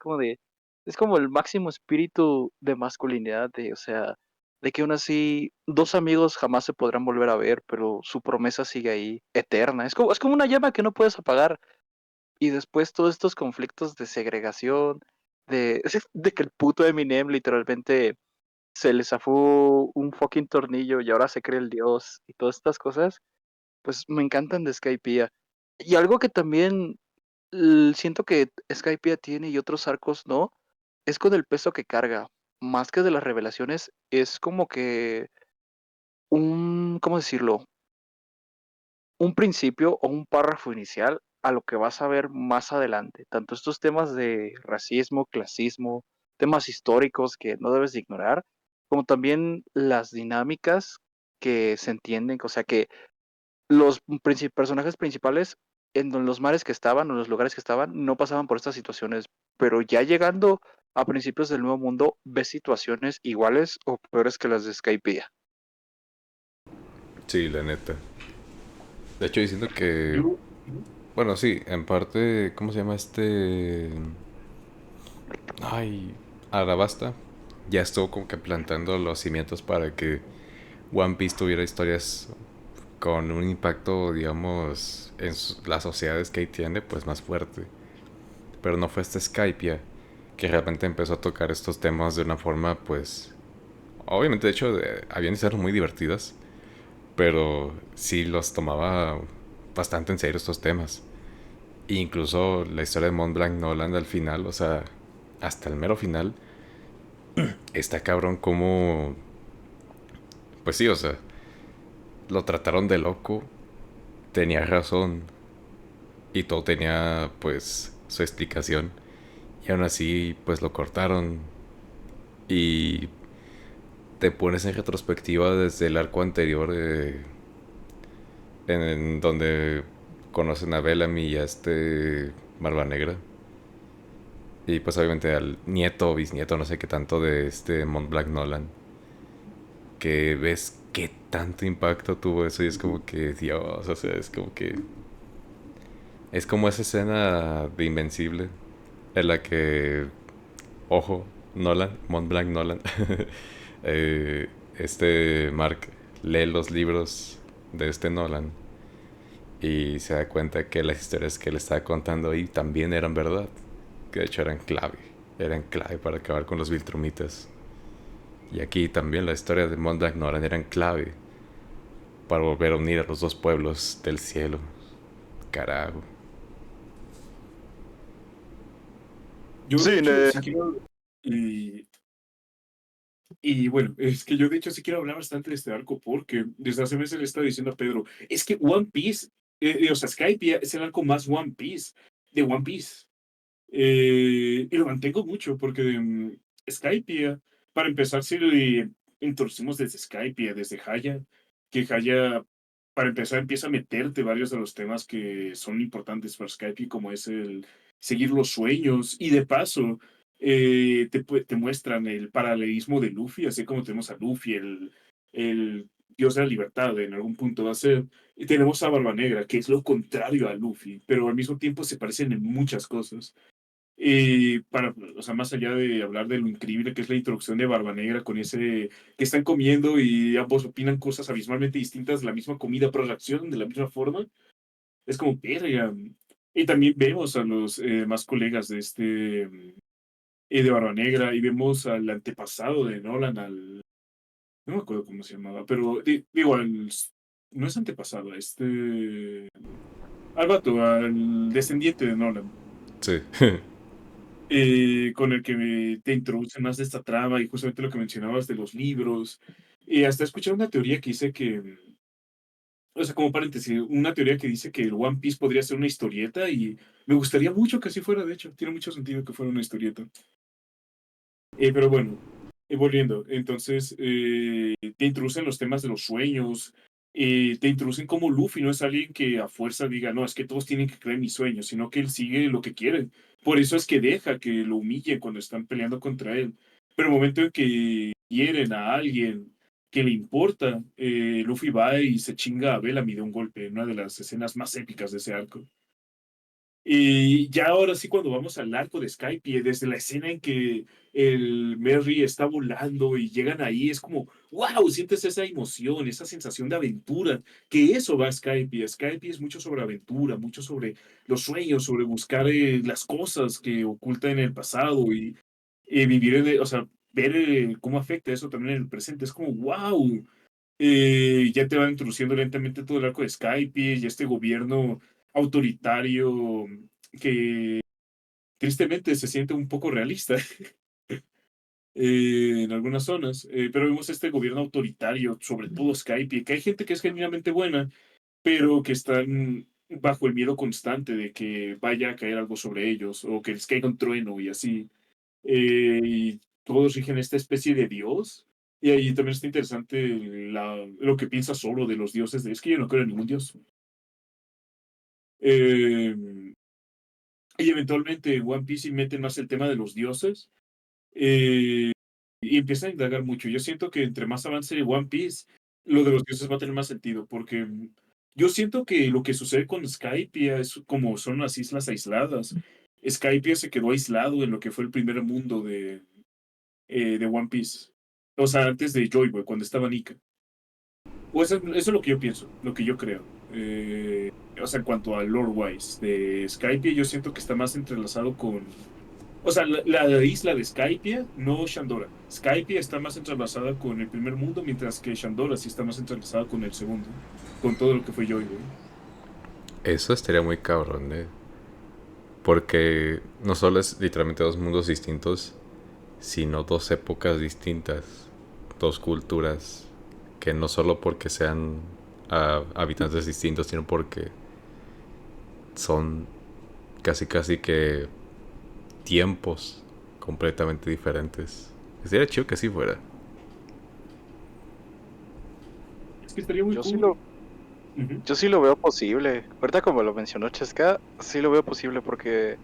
como el máximo espíritu de masculinidad, o sea, de que aún así dos amigos jamás se podrán volver a ver, pero su promesa sigue ahí, eterna. Es como una llama que no puedes apagar. Y después todos estos conflictos de segregación, de, de que el puto Eminem literalmente se le zafó un fucking tornillo y ahora se cree el dios y todas estas cosas, pues me encantan de Skypiea. Y algo que también siento que Skypiea tiene y otros arcos no, es con el peso que carga. Más que de las revelaciones, es como que ¿cómo decirlo? Un principio o un párrafo inicial a lo que vas a ver más adelante. Tanto estos temas de racismo, clasismo, temas históricos que no debes de ignorar, como también las dinámicas que se entienden, o sea que los personajes principales en los mares que estaban o los lugares que estaban no pasaban por estas situaciones, pero ya llegando a principios del Nuevo Mundo ves situaciones iguales o peores que las de Skypiea. Sí, la neta. De hecho, diciendo que... Yo, ujú. Bueno, sí, en parte... ¿Cómo se llama este...? Ay, Arabasta ya estuvo como que plantando los cimientos para que One Piece tuviera historias con un impacto, digamos, en las sociedades que ahí tiene, pues más fuerte. Pero no fue este Skypiea que realmente empezó a tocar estos temas de una forma, pues, obviamente, de hecho, habían escenas muy divertidas, pero sí los tomaba bastante en serio estos temas. E incluso la historia de Mont Blanc Noland al final, o sea, hasta el mero final, está cabrón como, pues sí, o sea, lo trataron de loco, tenía razón y todo tenía, pues, su explicación. Y aún así, pues lo cortaron y te pones en retrospectiva desde el arco anterior, en donde conocen a Bellamy y a este Barba Negra. Y pues obviamente al nieto o bisnieto, no sé qué tanto, de este Mont Blanc Nolan. Que ves qué tanto impacto tuvo eso y es como que, Dios, o sea, es como que... Es como esa escena de Invencible en la que, ojo, Nolan, Mont Blanc Nolan, este Mark lee los libros de este Nolan y se da cuenta que las historias que le estaba contando ahí también eran verdad, que de hecho eran clave para acabar con los Viltrumitas. Y aquí también la historia de Mont Blanc Nolan eran clave para volver a unir a los dos pueblos del cielo. Carajo. Yo, de Sí, hecho, sí quiero. Y, y bueno, es que yo, de hecho, sí quiero hablar bastante de este arco porque desde hace meses le estaba diciendo a Pedro, es que One Piece, o sea, Skype es el arco más One Piece de One Piece. Y lo mantengo mucho porque Skypiea, para empezar, si lo introducimos desde Skypiea, desde Haya, que Haya, para empezar, empieza a meterte varios de los temas que son importantes para Skypiea, como es el seguir los sueños, y de paso, te muestran el paralelismo de Luffy, así como tenemos a Luffy, el dios de la libertad, en algún punto va a ser, y tenemos a Barba Negra, que es lo contrario a Luffy, pero al mismo tiempo se parecen en muchas cosas. O sea, más allá de hablar de lo increíble que es la introducción de Barba Negra con ese que están comiendo y ambos opinan cosas abismalmente distintas, la misma comida, pero reaccionan de la misma forma, es como verga. Y también vemos a los más colegas de de Barba Negra y vemos al antepasado de Nolan, no me acuerdo cómo se llamaba, pero digo, no es antepasado, al vato, al descendiente de Nolan. Sí. Con el que te introducen más de esta trama y justamente lo que mencionabas de los libros. Y hasta escuché una teoría que dice que, o sea, como paréntesis, una teoría que dice que el One Piece podría ser una historieta y me gustaría mucho que así fuera, de hecho, tiene mucho sentido que fuera una historieta. Pero bueno, volviendo, entonces te introducen los temas de los sueños, te introducen como Luffy no es alguien que a fuerza diga, no, es que todos tienen que creer mis sueños, sino que él sigue lo que quiere. Por eso es que deja que lo humillen cuando están peleando contra él. Pero el momento en que hieren a alguien que le importa, Luffy va y se chinga a Bellamy de un golpe, en una de las escenas más épicas de ese arco. Y ya ahora sí, cuando vamos al arco de Skype, y desde la escena en que el Merry está volando y llegan ahí, es como, wow, sientes esa emoción, esa sensación de aventura, que eso va a Skype. Y Skype es mucho sobre aventura, mucho sobre los sueños, sobre buscar las cosas que oculta en el pasado y vivir, o sea, ver cómo afecta eso también en el presente. Es como, wow, ya te va introduciendo lentamente todo el arco de Skype y este gobierno autoritario que tristemente se siente un poco realista en algunas zonas, pero vemos este gobierno autoritario, sobre todo Skype, y que hay gente que es genuinamente buena, pero que están bajo el miedo constante de que vaya a caer algo sobre ellos o que les caiga un trueno y así. Y todos rigen esta especie de dios. Y ahí también está interesante lo que piensa solo de los dioses. Es que yo no creo en ningún dios. Eh, y eventualmente en One Piece meten más el tema de los dioses. eh, y empiezan a indagar mucho. Yo siento que entre más avance One Piece, lo de los dioses va a tener más sentido. Porque yo siento que lo que sucede con Skype es como son las islas aisladas. Skypiea se quedó aislado en lo que fue el primer mundo de One Piece. O sea, antes de Joy Boy, cuando estaba Nika. O eso es lo que yo pienso, lo que yo creo. O sea, en cuanto a lore-wise de Skypiea, yo siento que está más entrelazado con... O sea, la isla de Skypiea, no Shandora. Skypiea está más entrelazada con el primer mundo, mientras que Shandora sí está más entrelazada con el segundo. Con todo lo que fue Joy Boy. Eso estaría muy cabrón, porque no solo es literalmente dos mundos distintos, sino dos épocas distintas, dos culturas, que no solo porque sean habitantes distintos, sino porque son casi que tiempos completamente diferentes. Sería chido que así fuera. Es que estaría muy Yo sí cool. lo, Ujú. yo sí lo veo posible. Ahorita como lo mencionó Chesca, sí lo veo posible porque...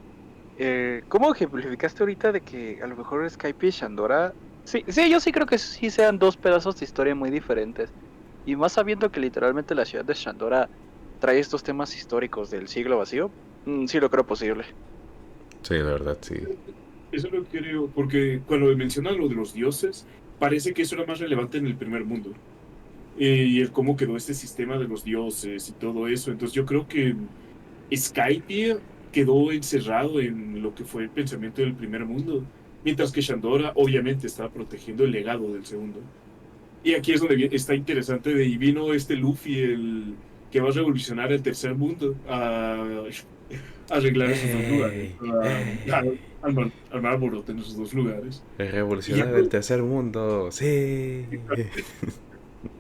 ¿cómo ejemplificaste ahorita de que a lo mejor Skype y Shandora... Sí, sí, yo sí creo que sí sean dos pedazos de historia muy diferentes. Y más sabiendo que literalmente la ciudad de Shandora trae estos temas históricos del siglo vacío, sí lo creo posible. Sí, la verdad, sí. Eso lo creo, porque cuando mencionan lo de los dioses, parece que eso era más relevante en el primer mundo. Y el cómo quedó este sistema de los dioses y todo eso. Entonces yo creo que Skypiea quedó encerrado en lo que fue el pensamiento del primer mundo, mientras que Shandora obviamente estaba protegiendo el legado del segundo. Y aquí es donde está interesante, de ahí vino este Luffy, el que va a revolucionar el tercer mundo, a arreglar esos dos lugares, ¡Ey! ¡Ey! al Marlborough en esos dos lugares. Y ya Revolucionar el tercer mundo, sí.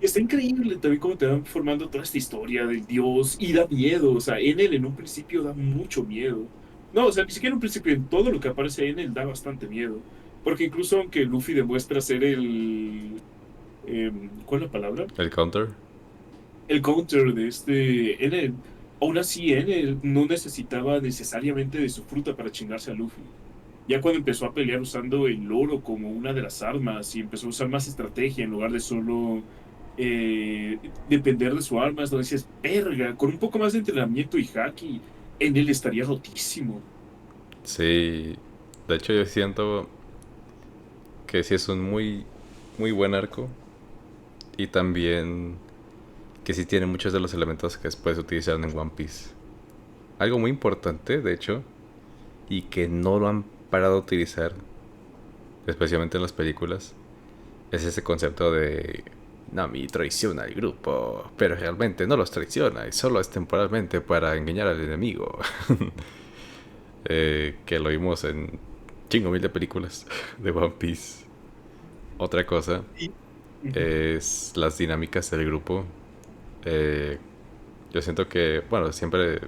está increíble también cómo te van formando toda esta historia del dios y da miedo. O sea, Enel en un principio da mucho miedo. No, o sea, ni siquiera en un principio, en todo lo que aparece Enel da bastante miedo. Porque incluso aunque Luffy demuestra ser ¿cuál es la palabra? El counter. El counter de este Enel. Aún así, Enel no necesitaba necesariamente de su fruta para chingarse a Luffy. Ya cuando empezó a pelear usando el oro como una de las armas y empezó a usar más estrategia en lugar de solo depender de su arma, es donde dices, verga, con un poco más de entrenamiento y haki, en él estaría rotísimo. Sí. De hecho, yo siento que sí es un muy buen arco. Y también que sí tiene muchos de los elementos que después se utilizaron en One Piece. Algo muy importante, de hecho, y que no lo han parado de utilizar, especialmente en las películas, es ese concepto de Nami traiciona al grupo, pero realmente no los traiciona y solo es temporalmente para engañar al enemigo. Que lo vimos en chingo mil de películas de One Piece. Otra cosa Y, es las dinámicas del grupo. Eh, yo siento que, bueno, siempre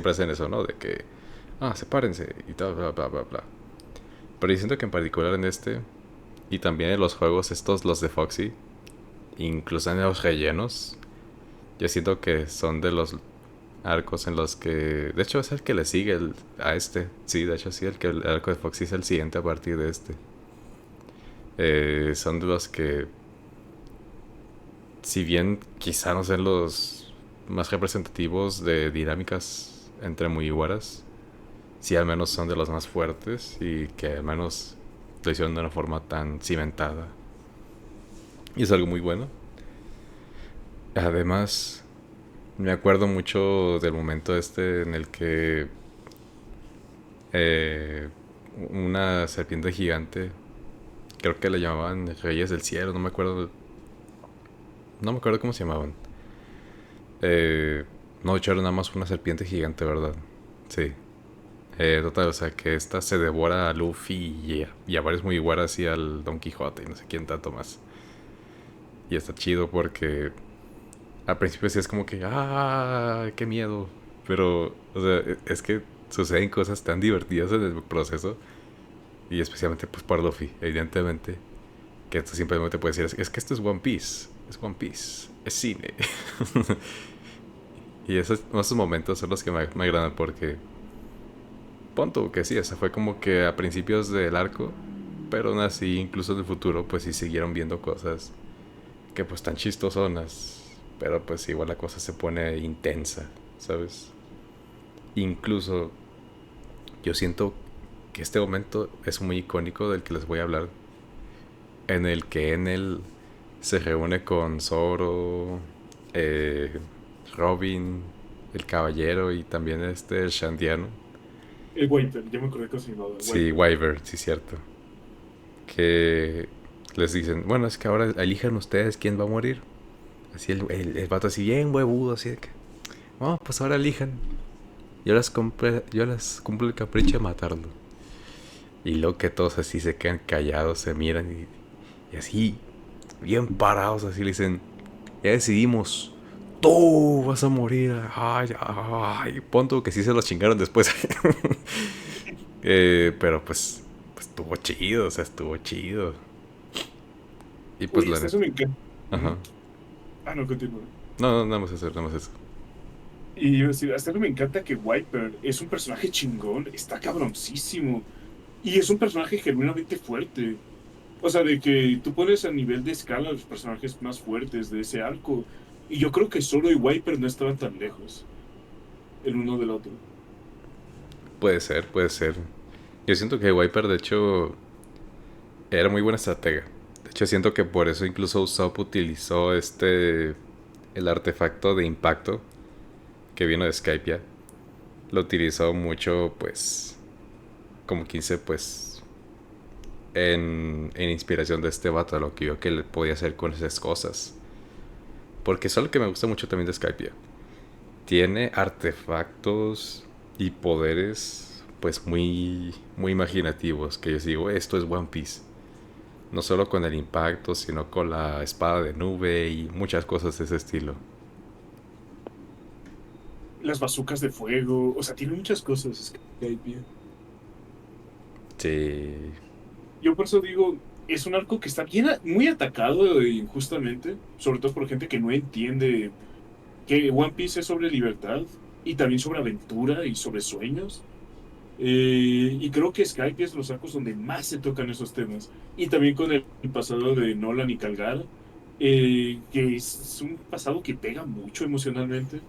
hacen eso, ¿no? De que, sepárense y tal, bla, bla, bla, bla. Pero yo siento que en particular en este, y también en los juegos estos, los de Foxy, incluso en los rellenos, yo siento que son de los arcos en los que, de hecho es el que le sigue a este. Sí, de hecho sí, el arco de Foxy es el siguiente a partir de este. Son de los que, si bien quizá no sean los más representativos de dinámicas entre Mugiwaras, sí al menos son de los más fuertes y que al menos lo hicieron de una forma tan cimentada. Y es algo muy bueno. Además, me acuerdo mucho del momento este en el que eh, una serpiente gigante, creo que le llamaban Reyes del Cielo, no me acuerdo cómo se llamaban. No, de hecho era nada más una serpiente gigante, ¿verdad? Sí. Total, o sea, que esta se devora a Luffy y a varios Mugiwaras y al Don Quijote y no sé quién tanto más. Y está chido porque al principio sí es como que, qué miedo. Pero, o sea, es que suceden cosas tan divertidas en el proceso. Y especialmente pues para Luffy, evidentemente. Que esto simplemente puede decir, es que esto es One Piece. Es One Piece. Es cine. Y esos momentos son los que me agradan porque... Punto, que sí, esa fue como que a principios del arco. Pero aún así, incluso en el futuro, pues sí siguieron viendo cosas que pues tan chistosonas. Pero pues igual la cosa se pone intensa, ¿sabes? Incluso yo siento que este momento es muy icónico del que les voy a hablar, en el que Enel se reúne con Zoro, eh, Robin, el Caballero y también el Shandiano. El Wiper, yo me acordé que se llamaba Sí, Wiper. Wyvern, sí, cierto. Que les dicen, bueno, es que ahora elijan ustedes quién va a morir. Así el vato así bien huevudo, así de que, oh, pues ahora elijan. Yo les cumplo el capricho de matarlo. Y luego que todos así se quedan callados, se miran y así, bien parados, así le dicen, ya decidimos, tú vas a morir. Ay, ay, punto que sí se los chingaron después. Pero pues estuvo chido, o sea, estuvo chido. Y pues Uy, la hasta eso neta. me encanta. Ajá. Ujú. Ah, no, continúa. No, no, nada más eso, nada más eso. Y yo decir, hasta eso me encanta que Wiper es un personaje chingón, está cabroncísimo. Y es un personaje genuinamente fuerte. O sea, de que tú pones a nivel de escala a los personajes más fuertes de ese arco. Y yo creo que Zoro y Wiper no estaban tan lejos el uno del otro. Puede ser, puede ser. Yo siento que Wiper, de hecho, era muy buena estratega. De hecho, siento que por eso incluso Usopp utilizó el artefacto de impacto que vino de Skypiea. Lo utilizó mucho, pues, como 15, pues, en inspiración de este vato, a lo que vio que le podía hacer con esas cosas. Porque eso es lo que me gusta mucho también de Skypiea. Tiene artefactos y poderes, pues, muy, muy imaginativos. Que yo digo, esto es One Piece. No solo con el impacto, sino con la espada de nube y muchas cosas de ese estilo. Las bazucas de fuego, o sea, tiene muchas cosas Skypiea. Sí. Yo por eso digo, es un arco que está bien, muy atacado injustamente, sobre todo por gente que no entiende que One Piece es sobre libertad y también sobre aventura y sobre sueños. Y creo que Skype es los arcos donde más se tocan esos temas. Y también con el pasado de Nolan y Calgar, que es un pasado que pega mucho emocionalmente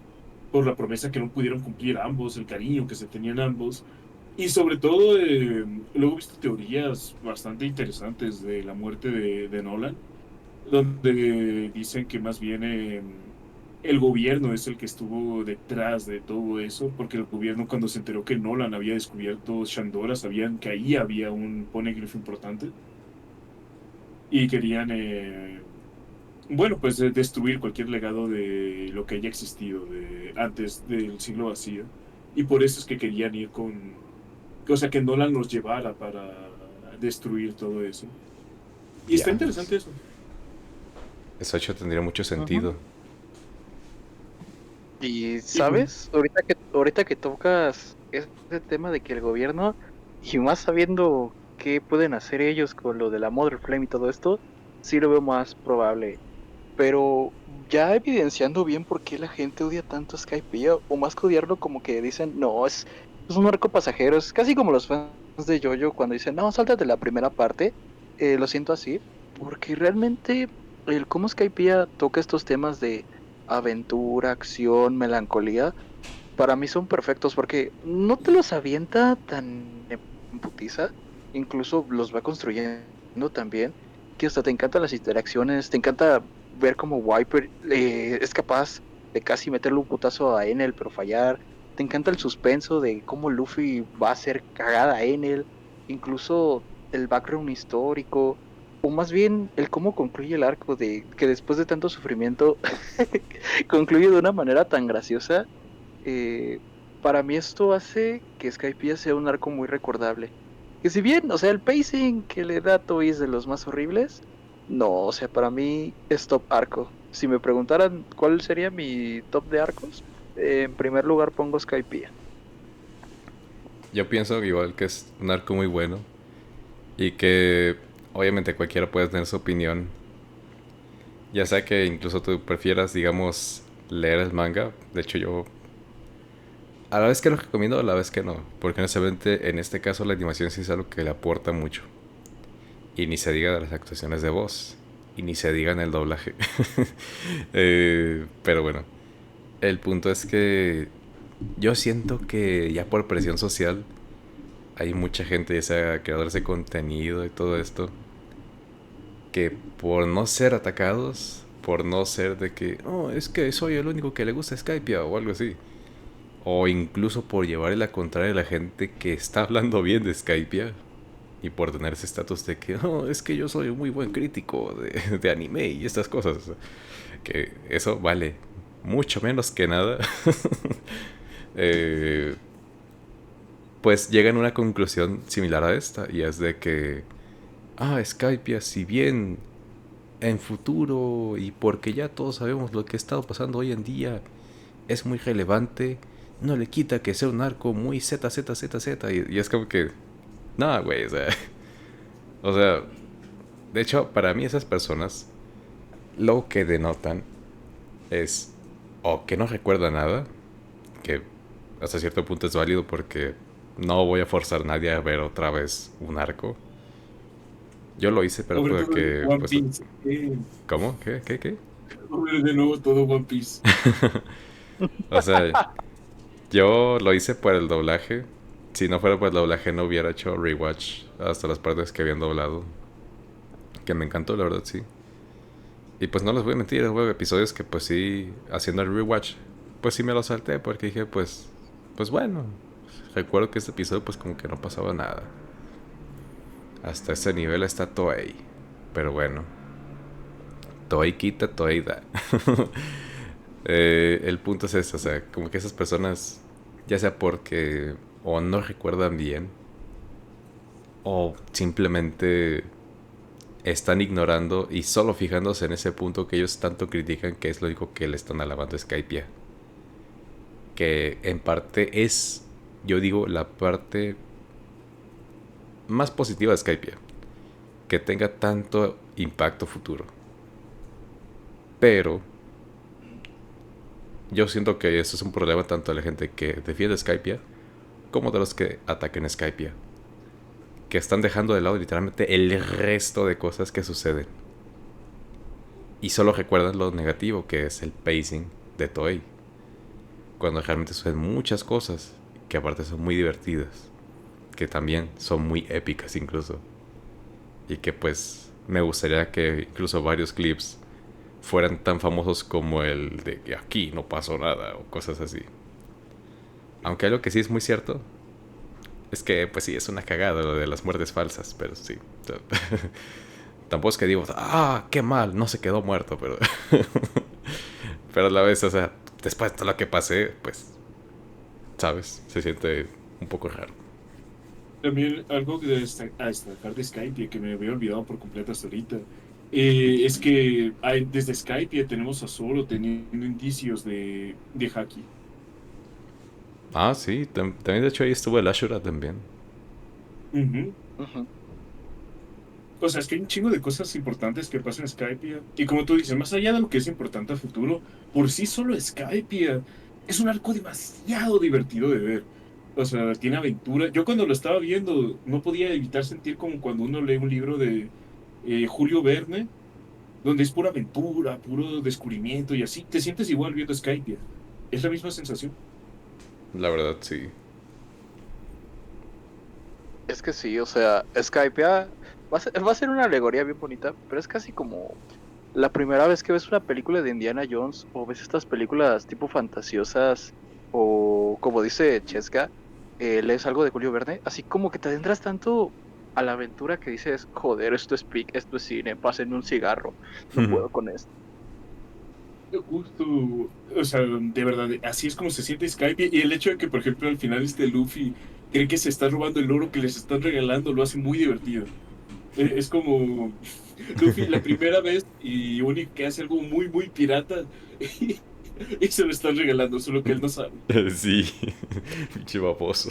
por la promesa que no pudieron cumplir ambos, el cariño que se tenían ambos. Y sobre todo, luego he visto teorías bastante interesantes de la muerte de Nolan, donde dicen que más bien el gobierno es el que estuvo detrás de todo eso, porque el gobierno cuando se enteró que Nolan había descubierto Shandora, sabían que ahí había un poneglyph importante y querían, bueno, pues destruir cualquier legado de lo que haya existido antes del siglo vacío. Y por eso es que querían ir o sea, que Nolan los llevara para destruir todo eso. Y está Diablos. interesante eso. Eso hecho tendría mucho Ajá. sentido. Y Y bueno, sabes, ahorita que tocas ese tema de que el gobierno, y más sabiendo qué pueden hacer ellos con lo de la Mother Flame y todo esto, sí lo veo más probable. Pero ya evidenciando bien por qué la gente odia tanto a Skypiea, o más que odiarlo, como que dicen, no, es un arco pasajero, es casi como los fans de JoJo cuando dicen, no, sáltate la primera parte, lo siento así, porque realmente el cómo Skypiea toca estos temas de aventura, acción, melancolía, para mí son perfectos porque no te los avienta tan en putiza, incluso los va construyendo también, que hasta te encantan las interacciones, te encanta ver cómo Wiper es capaz de casi meterle un putazo a Enel pero fallar, te encanta el suspenso de cómo Luffy va a hacer cagada a Enel, incluso el background histórico, o más bien el cómo concluye el arco de que después de tanto sufrimiento concluye de una manera tan graciosa. eh, para mí esto hace que Skypiea sea un arco muy recordable. Que si bien, o sea, el pacing que le da a Toei es de los más horribles, no, o sea, para mí es top arco. Si me preguntaran cuál sería mi top de arcos, en primer lugar pongo Skypiea. Yo pienso igual que es un arco muy bueno. Y que obviamente cualquiera puede tener su opinión. Ya sea que incluso tú prefieras, digamos, leer el manga. De hecho yo a la vez que lo recomiendo, a la vez que no. Porque honestamente en este caso la animación sí es algo que le aporta mucho. Y ni se diga de las actuaciones de voz. Y ni se diga en el doblaje. Pero bueno. El punto es que yo siento que ya por presión social hay mucha gente, ya sea creadores de contenido y todo esto, que por no ser atacados, por no ser de que, oh, es que soy el único que le gusta Skypiea o algo así, o incluso por llevarle la contraria a la gente que está hablando bien de Skypiea y por tener ese estatus de que, oh, es que yo soy un muy buen crítico de anime y estas cosas, que eso vale mucho menos que nada. eh, pues llegan a una conclusión similar a esta, y es de que, Skypiea, si bien en futuro y porque ya todos sabemos lo que ha estado pasando hoy en día, es muy relevante, no le quita que sea un arco muy ZZZZ. Y es como que, nada, güey, o sea, de hecho, para mí esas personas lo que denotan es o que no recuerda nada, que hasta cierto punto es válido porque no voy a forzar a nadie a ver otra vez un arco. Yo lo hice, pero Sobre todo en porque, One pues, Piece. ¿cómo? ¿Qué? Ver de nuevo todo One Piece. O sea, yo lo hice por el doblaje. Si no fuera por el doblaje, no hubiera hecho rewatch hasta las partes que habían doblado. Que me encantó, la verdad, sí. Y pues no les voy a mentir, hubo episodios que pues sí, haciendo el rewatch, pues sí me lo salté porque dije, pues bueno, recuerdo que este episodio pues como que no pasaba nada. Hasta ese nivel está Toei. Pero bueno, Toei quita, Toei da. El punto es este, o sea, como que esas personas, ya sea porque o no recuerdan bien, o simplemente están ignorando y solo fijándose en ese punto que ellos tanto critican, que es lo único que le están alabando a Skypiea. Que en parte es, yo digo, la parte más positiva de Skypiea. Que tenga tanto impacto futuro. Pero yo siento que eso es un problema tanto de la gente que defiende Skypiea como de los que ataquen Skypiea. Que están dejando de lado literalmente el resto de cosas que suceden. Y solo recuerdan lo negativo que es el pacing de Toei. Cuando realmente suceden muchas cosas que aparte son muy divertidas. Que también son muy épicas incluso. Y que pues me gustaría que incluso varios clips fueran tan famosos como el de que aquí no pasó nada o cosas así. Aunque algo que sí es muy cierto es que pues sí es una cagada lo de las muertes falsas, pero sí. Tampoco es que digo, qué mal, no se quedó muerto, pero pero a la vez, o sea, después de todo lo que pasé, pues sabes, se siente un poco raro. También algo a destacar de Skype y que me había olvidado por completo hasta ahorita. Es que desde Skype ya tenemos a Zoro teniendo indicios de Haki. Sí, también de hecho ahí estuvo el Ashura también. Ujú. Ujú. O sea, es que hay un chingo de cosas importantes que pasan en Skypiea. Y como tú dices, más allá de lo que es importante a futuro, por sí solo Skypiea es un arco demasiado divertido de ver. O sea, tiene aventura. Yo cuando lo estaba viendo no podía evitar sentir como cuando uno lee un libro de Julio Verne, donde es pura aventura, puro descubrimiento y así. Te sientes igual viendo Skypiea. Es la misma sensación. La verdad, sí. Es que sí, o sea, Skypiea va a ser una alegoría bien bonita, pero es casi como la primera vez que ves una película de Indiana Jones o ves estas películas tipo fantasiosas o como dice Cheska, lees algo de Julio Verne, así como que te adentras tanto a la aventura que dices, joder, esto es cine, pásenme un cigarro, no puedo con esto. Justo, o sea, de verdad, así es como se siente Skype. Y el hecho de que, por ejemplo, al final Luffy cree que se está robando el oro que les están regalando, lo hace muy divertido. Es como Luffy la primera vez y único que hace algo muy, muy pirata y se lo están regalando, solo que él no sabe. Sí, pinche baboso.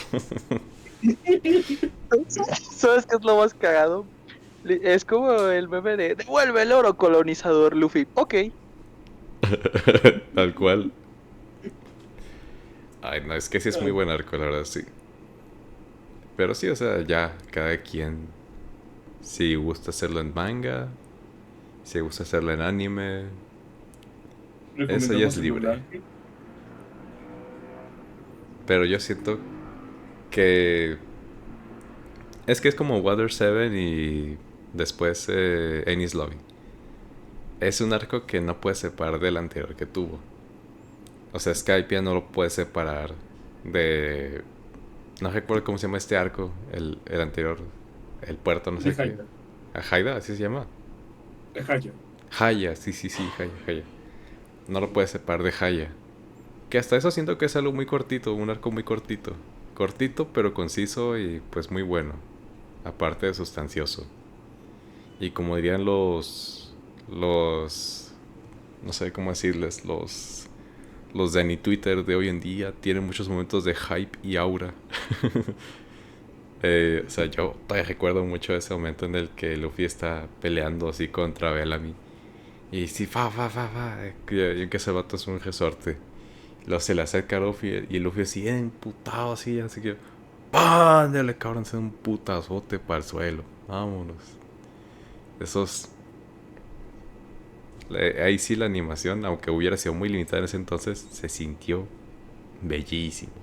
¿Sabes qué es lo más cagado? Es como el meme de devuelve el oro colonizador, Luffy. Ok. Tal cual. Ay, no, es que sí es muy buen arco, la verdad, sí. Pero sí, o sea, ya, cada quien. Si gusta hacerlo en manga, si gusta hacerlo en anime, eso ya es Recomendamos el libre. doblaje. Pero yo siento que Es que es como Water 7 y después Enies Lobby. Es un arco que no puedes separar del anterior que tuvo. O sea, Skypiea no lo puedes separar de... No recuerdo cómo se llama este arco, el anterior, el puerto, no De sé qué. Haida. Haida, así se llama. De Haya. Haya, sí, Haya. No lo puedes separar de Haya. Que hasta eso siento que es algo muy cortito, un arco muy cortito. Cortito pero conciso y pues muy bueno. Aparte de sustancioso. Y como dirían los, no sé cómo decirles, los de Ani Twitter de hoy en día tienen muchos momentos de hype y aura. O sea, yo todavía recuerdo mucho ese momento en el que Luffy está peleando así contra Bellamy. Y sí, y que ese vato es un resorte. Luego se le acerca a Luffy y Luffy así emputado así que... ¡Pam! Le cabrón, se da un putazote para el suelo. Vámonos. Esos... Ahí sí la animación, aunque hubiera sido muy limitada en ese entonces, se sintió bellísimo.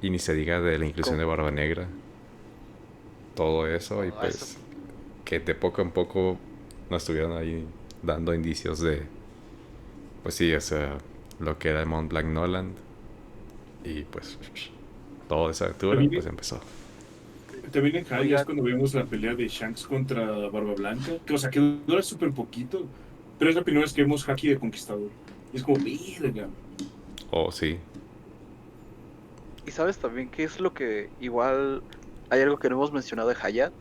Y ni se diga de la inclusión de Barba Negra. Todo eso y Eso. pues... Que de poco en poco nos estuvieron ahí dando indicios de... Pues sí, o sea... Lo que era el Mont Blanc Noland. Y pues... Toda esa aventura pues empezó. También en Haya es Oigan, cuando vemos la pelea de Shanks contra Barba Blanca. Que, o sea, que dura súper poquito. Pero es la primera vez que vemos Haki de Conquistador. Y es como, verga. Oh, sí. y sabes también qué es lo que igual hay algo que no hemos mencionado de Haya.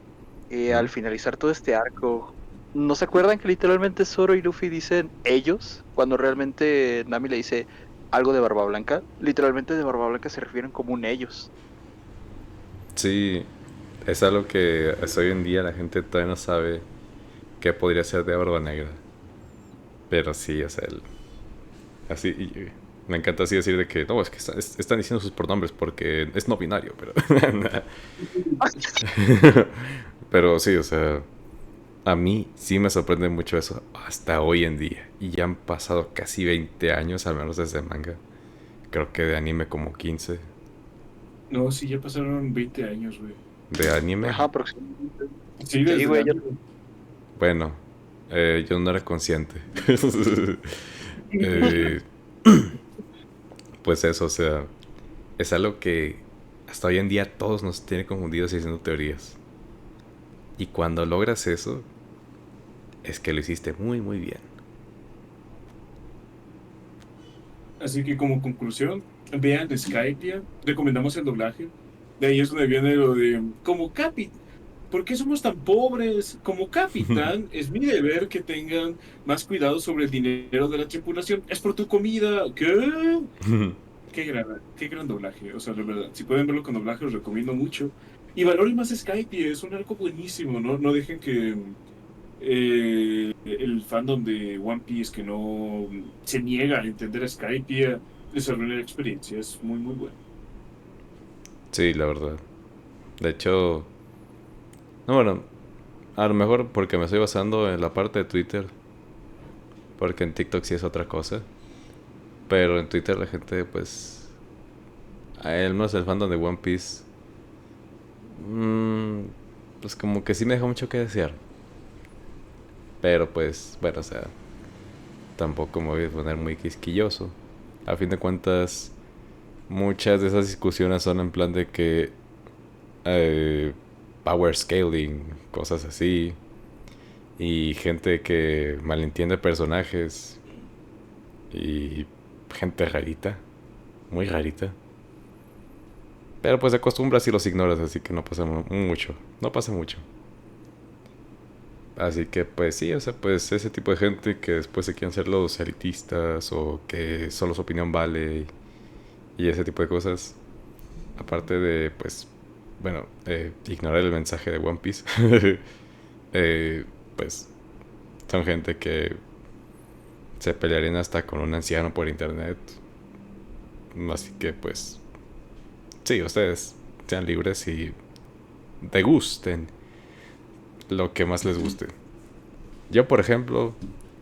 Al finalizar todo este arco, ¿no se acuerdan que literalmente Zoro y Luffy dicen ellos? Cuando realmente Nami le dice algo de Barba Blanca. Literalmente de Barba Blanca se refieren como un ellos. Sí, es algo que hasta hoy en día la gente todavía no sabe qué podría ser de Barba Negra. Pero sí, o sea, así, me encanta así decir de que no, es que están diciendo sus pronombres porque es no binario, pero... Pero sí, o sea, a mí sí me sorprende mucho eso hasta hoy en día. Y ya han pasado casi 20 años, al menos desde manga. Creo que de anime como 15. No, sí, ya pasaron 20 años, güey. De anime, Ajá, aproximadamente. Sí, Sí, desde güey, la... bueno, yo no era consciente. Eh, pues eso, o sea, es algo que hasta hoy en día todos nos tienen confundidos y haciendo teorías. Y cuando logras eso, es que lo hiciste muy, muy bien. Así que como conclusión, vean Skypiea, recomendamos el doblaje. De ahí es donde viene lo de, como Capi, ¿por qué somos tan pobres? Como capitán, es mi deber que tengan más cuidado sobre el dinero de la tripulación. Es por tu comida. ¿Qué? Qué gran doblaje. O sea, la verdad, si pueden verlo con doblaje, os recomiendo mucho. Y valoren más Skypiea, es un arco buenísimo, ¿no? No dejen que el fandom de One Piece que no se niega a entender a Skypiea les arruine la experiencia. Es muy, muy bueno. Sí, la verdad. De hecho, no, bueno, a lo mejor porque me estoy basando en la parte de Twitter. Porque en TikTok sí es otra cosa. Pero en Twitter la gente, pues... Al menos el fandom de One Piece... pues como que sí me deja mucho que desear. Pero pues, bueno, o sea... Tampoco me voy a poner muy quisquilloso. A fin de cuentas... Muchas de esas discusiones son en plan de que... Power scaling, cosas así. Y gente que malentiende personajes. Y gente rarita. Muy rarita. Pero pues te acostumbras y los ignoras, así que no pasa mucho. No pasa mucho. Así que pues sí, o sea, pues ese tipo de gente que después se quieren ser los elitistas o que solo su opinión vale y ese tipo de cosas. Aparte de, pues, bueno, ignorar el mensaje de One Piece. Pues son gente que se pelearían hasta con un anciano por internet. Así que pues, sí, ustedes sean libres y degusten lo que más les guste. Yo, por ejemplo,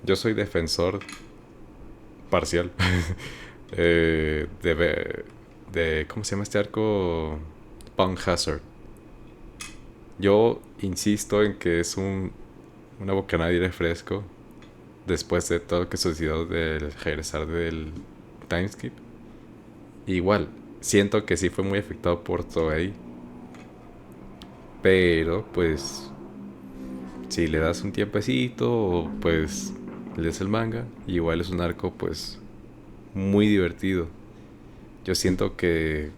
yo soy defensor parcial de ¿cómo se llama este arco? Punk Hazard. Yo insisto en que es una bocanada de aire fresco después de todo lo que sucedió del regresar del timeskip. Igual, siento que sí fue muy afectado por todo ahí. Pero, pues, si le das un tiempecito, pues, lees el manga. Igual es un arco, pues, muy divertido. Yo siento que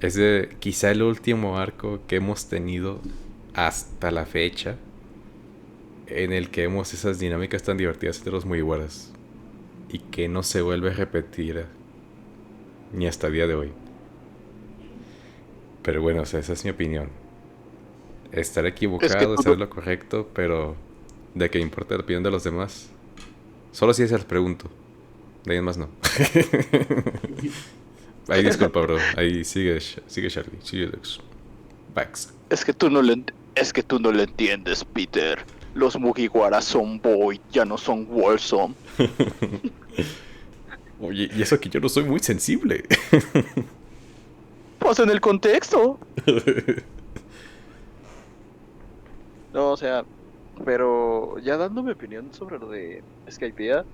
es de quizá el último arco que hemos tenido hasta la fecha en el que vemos esas dinámicas tan divertidas entre los muy buenas y que no se vuelve a repetir ni hasta el día de hoy. Pero bueno, o sea, esa es mi opinión. Estaré Es que equivocado, tú estaré lo correcto, pero de que importa la opinión de los demás, solo si se les pregunto. De ahí en más no. Ahí disculpa, bro. Ahí sigue Charlie, sigue Lux. Pax. Es que es que tú no le entiendes, Peter. Los Mugiwara son Void, ya no son Warzone. Oye, y eso que yo no soy muy sensible. Pues en el contexto. No, o sea, pero ya dando mi opinión sobre lo de Skypiea,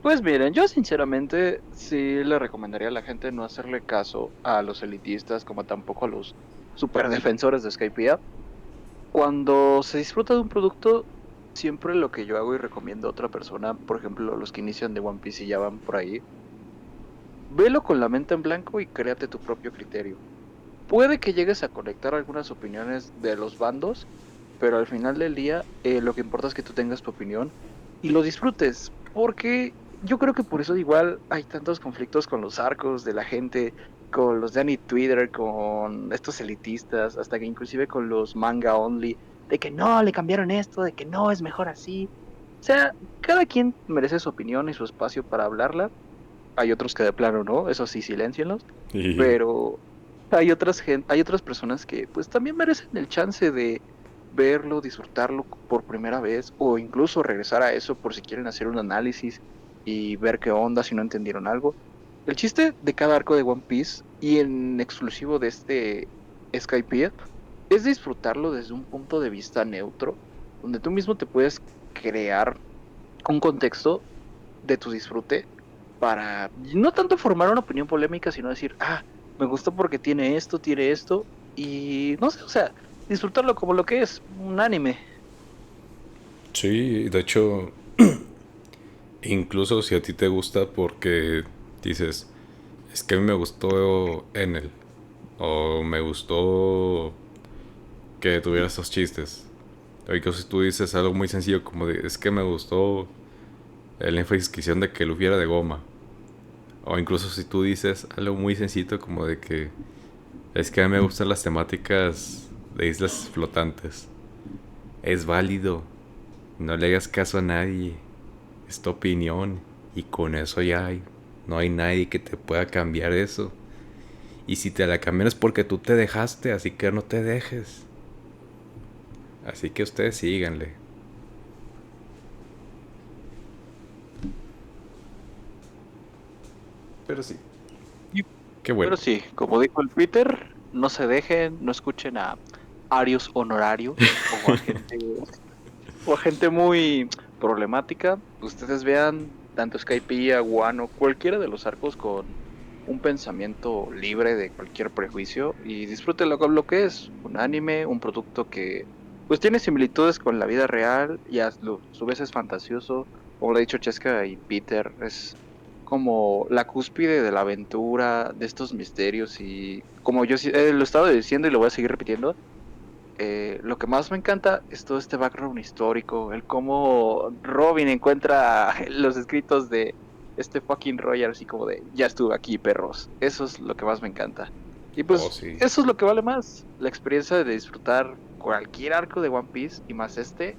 pues miren, yo sinceramente sí le recomendaría a la gente no hacerle caso a los elitistas como tampoco a los super defensores de Skypiea. Cuando se disfruta de un producto, siempre lo que yo hago y recomiendo a otra persona, por ejemplo, los que inician de One Piece y ya van por ahí, velo con la mente en blanco y créate tu propio criterio. Puede que llegues a conectar algunas opiniones de los bandos, pero al final del día lo que importa es que tú tengas tu opinión y lo disfrutes, porque yo creo que por eso igual hay tantos conflictos con los arcos de la gente, con los de Annie Twitter, con estos elitistas, hasta que inclusive con los manga only, de que no, le cambiaron esto, de que no, es mejor así. O sea, cada quien merece su opinión y su espacio para hablarla. Hay otros que de plano no, eso sí, siléncienlos, Y pero hay otras personas que pues también merecen el chance de verlo, disfrutarlo por primera vez o incluso regresar a eso por si quieren hacer un análisis y ver qué onda si no entendieron algo. El chiste de cada arco de One Piece y en exclusivo de este Skypiea es disfrutarlo desde un punto de vista neutro, donde tú mismo te puedes crear un contexto de tu disfrute para no tanto formar una opinión polémica, sino decir, ah, me gustó porque tiene esto, y no sé, o sea, disfrutarlo como lo que es, un anime. sí, de hecho, incluso si a ti te gusta porque dices, es que a mí me gustó Enel, o me gustó que tuviera estos chistes. O incluso si tú dices algo muy sencillo como de, es que me gustó el énfasis que hicieron de que lo hubiera de goma. O incluso si tú dices algo muy sencillo como de que es que a mí me gustan las temáticas de islas flotantes. Es válido. No le hagas caso a nadie. Es tu opinión. Y con eso ya hay. No hay nadie que te pueda cambiar eso. Y si te la cambian es porque tú te dejaste, así que no te dejes. Así que ustedes síganle. Pero sí. Y- Qué bueno. Pero sí, como dijo el Peter, no se dejen, no escuchen a Arios Honorario o a gente muy problemática. Ustedes vean tanto Skypiea, Wano, cualquiera de los arcos con un pensamiento libre de cualquier prejuicio y disfrútenlo con lo que es un anime, un producto que pues tiene similitudes con la vida real y a su vez es fantasioso. Como lo ha dicho Cheska y Peter, es como la cúspide de la aventura, de estos misterios y como yo lo he estado diciendo y lo voy a seguir repitiendo, lo que más me encanta es todo este background histórico, el cómo Robin encuentra los escritos de este fucking Roger, así como de, ya estuve aquí, perros. Eso es lo que más me encanta. Y Oh, pues, sí. eso es lo que vale más, la experiencia de disfrutar cualquier arco de One Piece, y más este,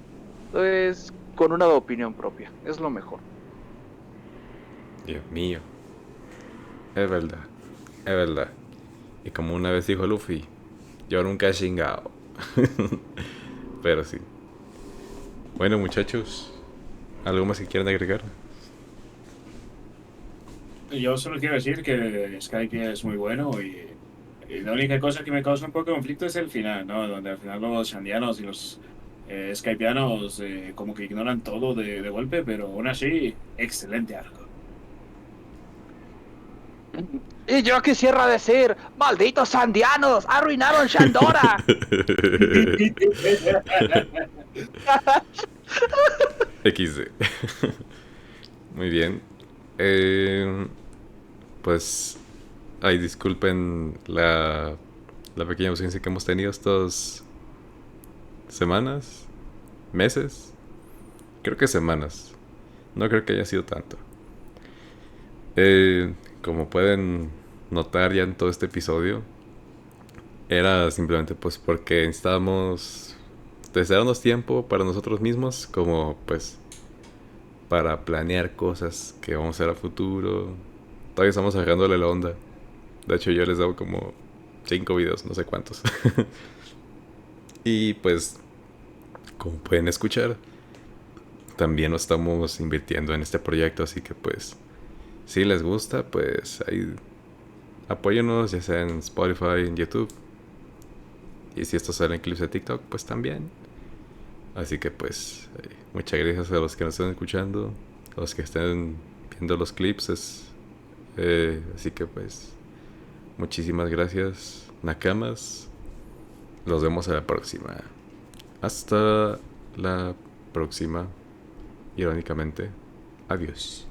pues, con una opinión propia, es lo mejor. Dios mío. Es verdad. Es verdad. Y como una vez dijo Luffy, yo nunca he chingado. Pero sí. Bueno, muchachos, ¿algo más que quieran agregar? Yo solo quiero decir que Skype es muy bueno y La única cosa que me causa un poco de conflicto es el final, ¿no? Donde al final los shandianos y los skypianos como que ignoran todo de golpe, pero aún así, excelente arco. Y yo quisiera decir, malditos sandianos, arruinaron Shandora. XD. Muy bien. Pues, ay, disculpen la pequeña ausencia que hemos tenido estas semanas, meses. Creo que semanas. No creo que haya sido tanto. Como pueden notar ya en todo este episodio, era simplemente pues porque necesitábamos darnos tiempo para nosotros mismos, como pues para planear cosas que vamos a hacer a futuro. Todavía estamos agarrándole la onda. De hecho, yo les daba como 5 videos, no sé cuántos. Y pues, como pueden escuchar, también nos estamos invirtiendo en este proyecto, así que pues, si les gusta, pues ahí apóyenos, ya sea en Spotify, en YouTube. Y si esto sale en clips de TikTok, pues también. Así que pues, muchas gracias a los que nos están escuchando, a los que estén viendo los clips. Así que pues, muchísimas gracias, Nakamas. Nos vemos a la próxima. Hasta la próxima. Irónicamente. Adiós.